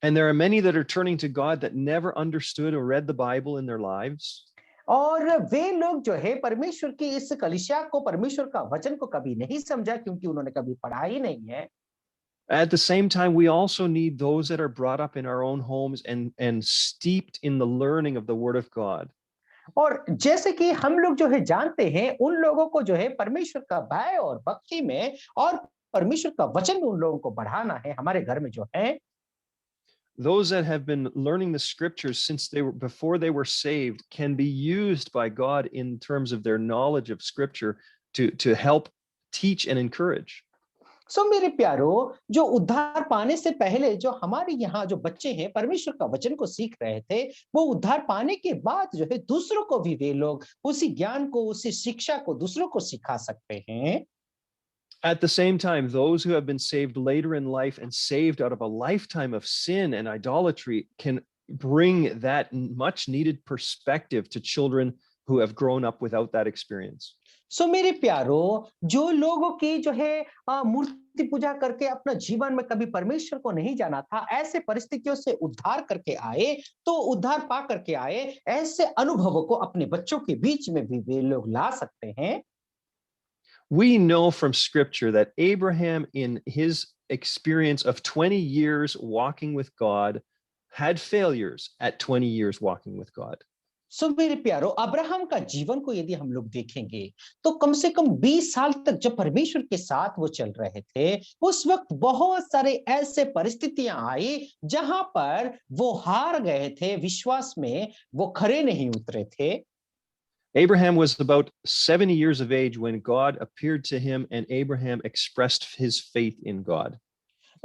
and there are many that are turning to God that never understood or read the Bible in their lives, और वे लोग जो है परमेश्वर की इस कलीसिया को, परमेश्वर का वचन को कभी नहीं समझा क्योंकि उन्होंने कभी पढ़ा ही नहीं है। at the same time, we also need those that are brought up in our own homes and steeped in the learning of the word of God. और जैसे कि हम लोग जो है जानते हैं उन लोगों को जो है परमेश्वर का भय और भक्ति में और परमेश्वर का वचन में उन लोगों को बढ़ाना है हमारे घर में जो है। Those that have been learning the scriptures since before they were saved can be used by God in terms of their knowledge of scripture to help teach and encourage. सो मेरे प्यारो, जो उद्धार पाने से पहले जो हमारे यहाँ जो बच्चे हैं परमेश्वर का वचन को सीख रहे थे, वो उद्धार पाने के बाद जो है दूसरों को भी वे लोग उसी ज्ञान को, उसी शिक्षा को दूसरों को सिखा सकते हैं। At the same time, those who have been saved later in life and saved out of a lifetime of sin and idolatry can bring that much needed perspective to children who have grown up without that experience. सो मेरे प्यारो, जो लोगों की जो है मूर्ति पूजा करके अपना जीवन में कभी परमेश्वर को नहीं जाना था, ऐसे परिस्थितियों से उद्धार करके आए, तो उद्धार पा करके आए, ऐसे अनुभवों को अपने बच्चों के बीच में भी वे लोग ला सकते हैं। We know from scripture that Abraham, in his experience of 20 years walking with God, had failures at 20 years walking with God. सो मेरे प्यारो, अब्राहम का जीवन को यदि हम लोग देखेंगे तो कम से कम 20 साल तक जब परमेश्वर के साथ वो चल रहे थे, उस वक्त बहुत सारे ऐसे परिस्थितियां आई जहां पर वो हार गए थे, विश्वास में वो खरे नहीं उतरे थे। Abraham was about 70 years of age when God appeared to him, and Abraham expressed his faith in God.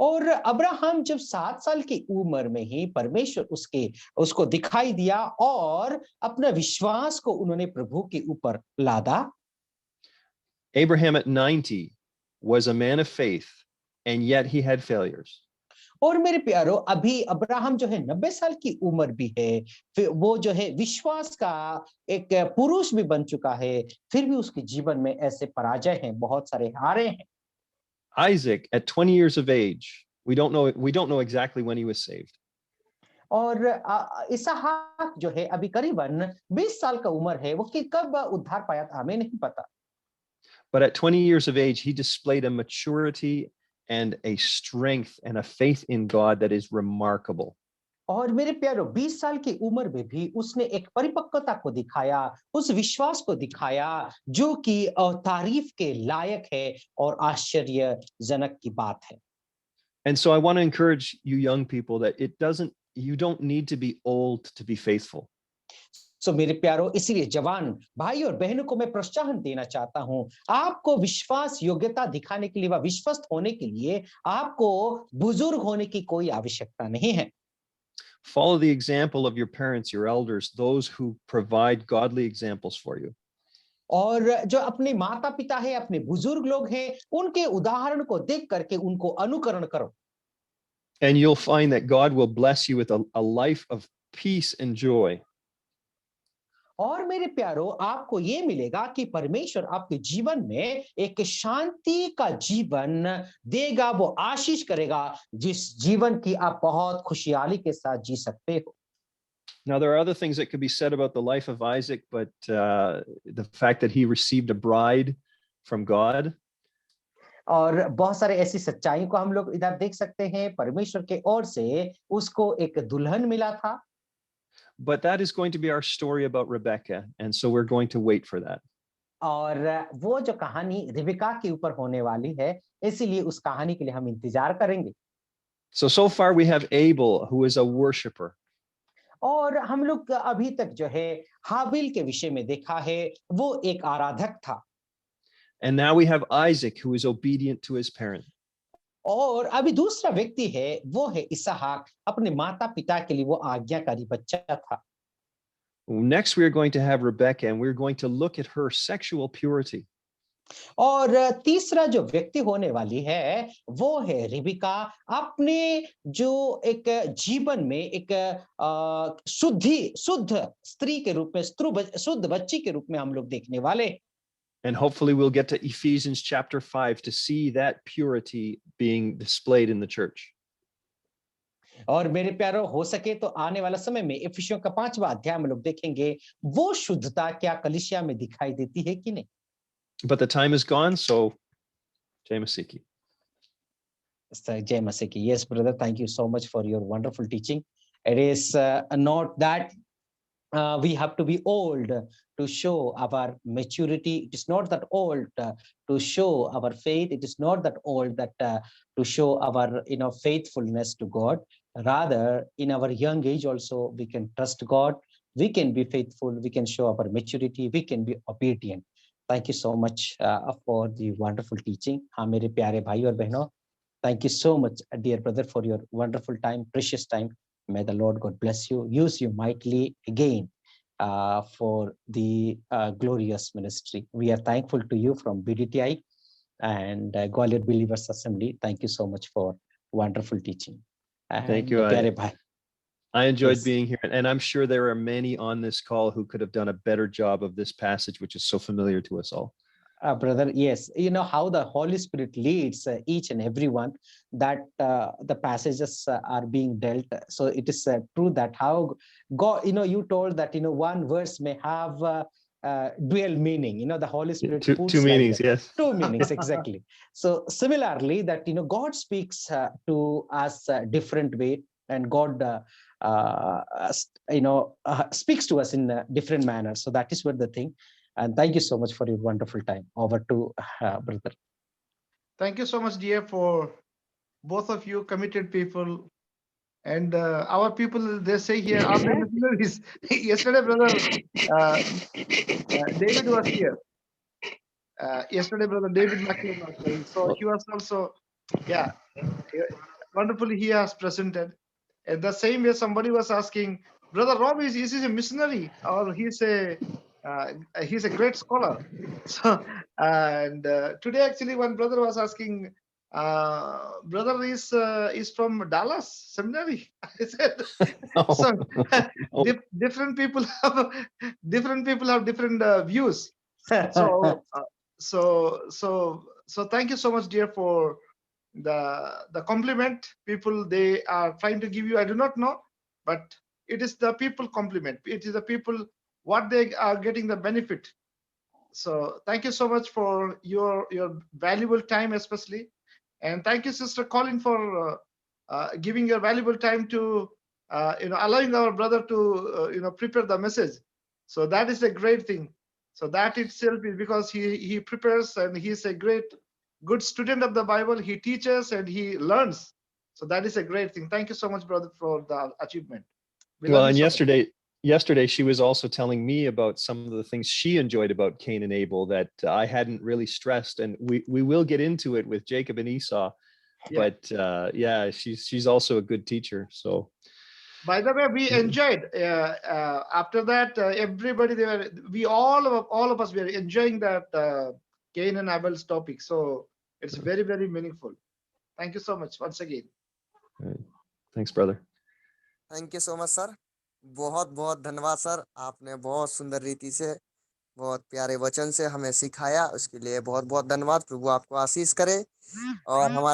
और अब्राहम जब 7 साल की उम्र में ही परमेश्वर उसको दिखाई दिया और अपना विश्वास को उन्होंने प्रभु के ऊपर लादा। Abraham at 90 was a man of faith, and yet he had failures. और मेरे प्यारो, अभी अब्राहम जो है 90 साल की उम्र भी है, फिर वो जो है विश्वास का एक पुरुष भी बन चुका है, फिर भी उसके जीवन में ऐसे पराजय हैं, बहुत सारे हारे हैं। Isaac at 20 years of age, we don't know exactly when he was saved. और इसहाक जो है अभी करीबन 20 साल का उम्र है, वो कि कब उद्धार पाया था हमें नहीं पता। But at 20 years of age, he displayed a maturity and a strength and a faith in God that is remarkable. और मेरे प्यारो, 20 साल की उम्र में भी उसने एक परिपक्वता को दिखाया, उस विश्वास को दिखाया जो कि तारीफ के लायक है और आश्चर्यजनक की बात है। And so I want to encourage you young people that you don't need to be old to be faithful. सो मेरे प्यारो, इसीलिए जवान भाई और बहनों को मैं प्रोत्साहन देना चाहता हूं, आपको विश्वास योग्यता दिखाने के लिए व विश्वस्त होने के लिए आपको बुजुर्ग होने की कोई आवश्यकता नहीं है। Follow the example of your parents, your elders, those who provide godly examples for you. और जो अपने माता पिता है, अपने बुजुर्ग लोग हैं, उनके उदाहरण को देख करके उनको अनुकरण करो. And you'll find that God will bless you with a life of peace and joy. और मेरे प्यारो, आपको ये मिलेगा कि परमेश्वर आपके जीवन में एक शांति का जीवन देगा, वो आशीष करेगा, जिस जीवन की आप बहुत खुशहाली के साथ जी सकते हो. Now, there are other things that could be said about the life of Isaac, but the fact that he received a bride from God. और बहुत सारे ऐसी सच्चाई को हम लोग इधर देख सकते हैं, परमेश्वर के ओर से उसको एक दुल्हन मिला था. But that is going to be our story about Rebecca, and so we're going to wait for that. और वो जो कहानी रिबेका के ऊपर होने वाली है, इसीलिए उस कहानी के लिए हम इंतजार करेंगे. So far we have Abel, who is a worshiper. और हम लोग अभी तक जो है हाबिल के विषय में देखा है, वो एक आराधक था. And now we have Isaac, who is obedient to his parent. और अभी दूसरा व्यक्ति है, वो है इसहाक, अपने माता पिता के लिए वो आज्ञाकारी बच्चा था. Next, we are going to have Rebecca, and we're going to look at her sexual purity. और तीसरा जो व्यक्ति होने वाली है, वो है रिबिका, अपने जो एक जीवन में एक शुद्ध स्त्री के रूप में, शुद्ध बच्ची के रूप में हम लोग देखने वाले. And hopefully we'll get to Ephesians chapter 5 to see that purity being displayed in the church. और मेरे प्यारो, हो सके तो आने वाला समय में इफिसियों का 5वां अध्याय में लोग देखेंगे वो शुद्धता क्या कलीसिया में दिखाई देती है कि नहीं. But the time is gone, so Jai Masiki. Jai Masiki. Yes, brother, thank you so much for your wonderful teaching. It is not that we have to be old to show our maturity. It is not that old to show our faith. It is not that old that to show our faithfulness to God. Rather, in our young age also, we can trust God. We can be faithful. We can show our maturity. We can be obedient. Thank you so much for the wonderful teaching. हाँ मेरे प्यारे भाई और बहनों, thank you so much, dear brother, for your wonderful time, precious time. May the Lord God bless you, use you mightily again for the glorious ministry. We are thankful to you from BDTI and Gwalior Believers Assembly. Thank you so much for wonderful teaching. And Thank you. प्यारे भाई, I enjoyed Yes. being here, and I'm sure there are many on this call who could have done a better job of this passage, which is so familiar to us all. brother, yes, you know how the Holy Spirit leads each and every one, that the passages are being dealt. So it is true that how God, you told that, one verse may have dual meaning, the Holy Spirit Two puts like meanings, that. yes. Two meanings, exactly. So similarly, that, God speaks to us different way, and God, speaks to us in a different manner. So that is what the thing. And thank you so much for your wonderful time. Over to brother. Thank you so much, dear, for both of you committed people. And our people, they say here, are the missionaries. Yesterday, brother David was here. Yesterday, brother David McLean was here. So he was also, wonderfully he has presented. And the same way somebody was asking, Brother Rob, is he a missionary or he's a great scholar? So, and today actually one brother was asking, brother is from Dallas Seminary. I said, so different people have different views. So thank you so much, dear, for the compliment. People, they are trying to give you, I do not know, but it is the people compliment. It is the people what they are getting the benefit. So thank you so much for your valuable time, especially, and thank you, Sister Colin, for giving your valuable time to allowing our brother to prepare the message. So that is a great thing. So that itself is because he prepares, and he's a good student of the Bible. He teaches and he learns. So that is a great thing. Thank you so much, brother, for the achievement. Well, and yesterday she was also telling me about some of the things she enjoyed about Cain and Abel that I hadn't really stressed, and we will get into it with Jacob and Esau. Yeah. But she's also a good teacher. So By the way, we enjoyed. After that, everybody all of us were enjoying that Cain and Abel's topic. So it's very, very meaningful. Thank you so much once again. Thanks, brother. Thank you so much sir, बहुत बहुत धन्यवाद sir, आपने बहुत सुंदर रीति से, बहुत प्यारे वचन से हमें सिखाया, उसके लिए बहुत बहुत धन्यवाद। प्रभु आपको आशीष करे और हमारे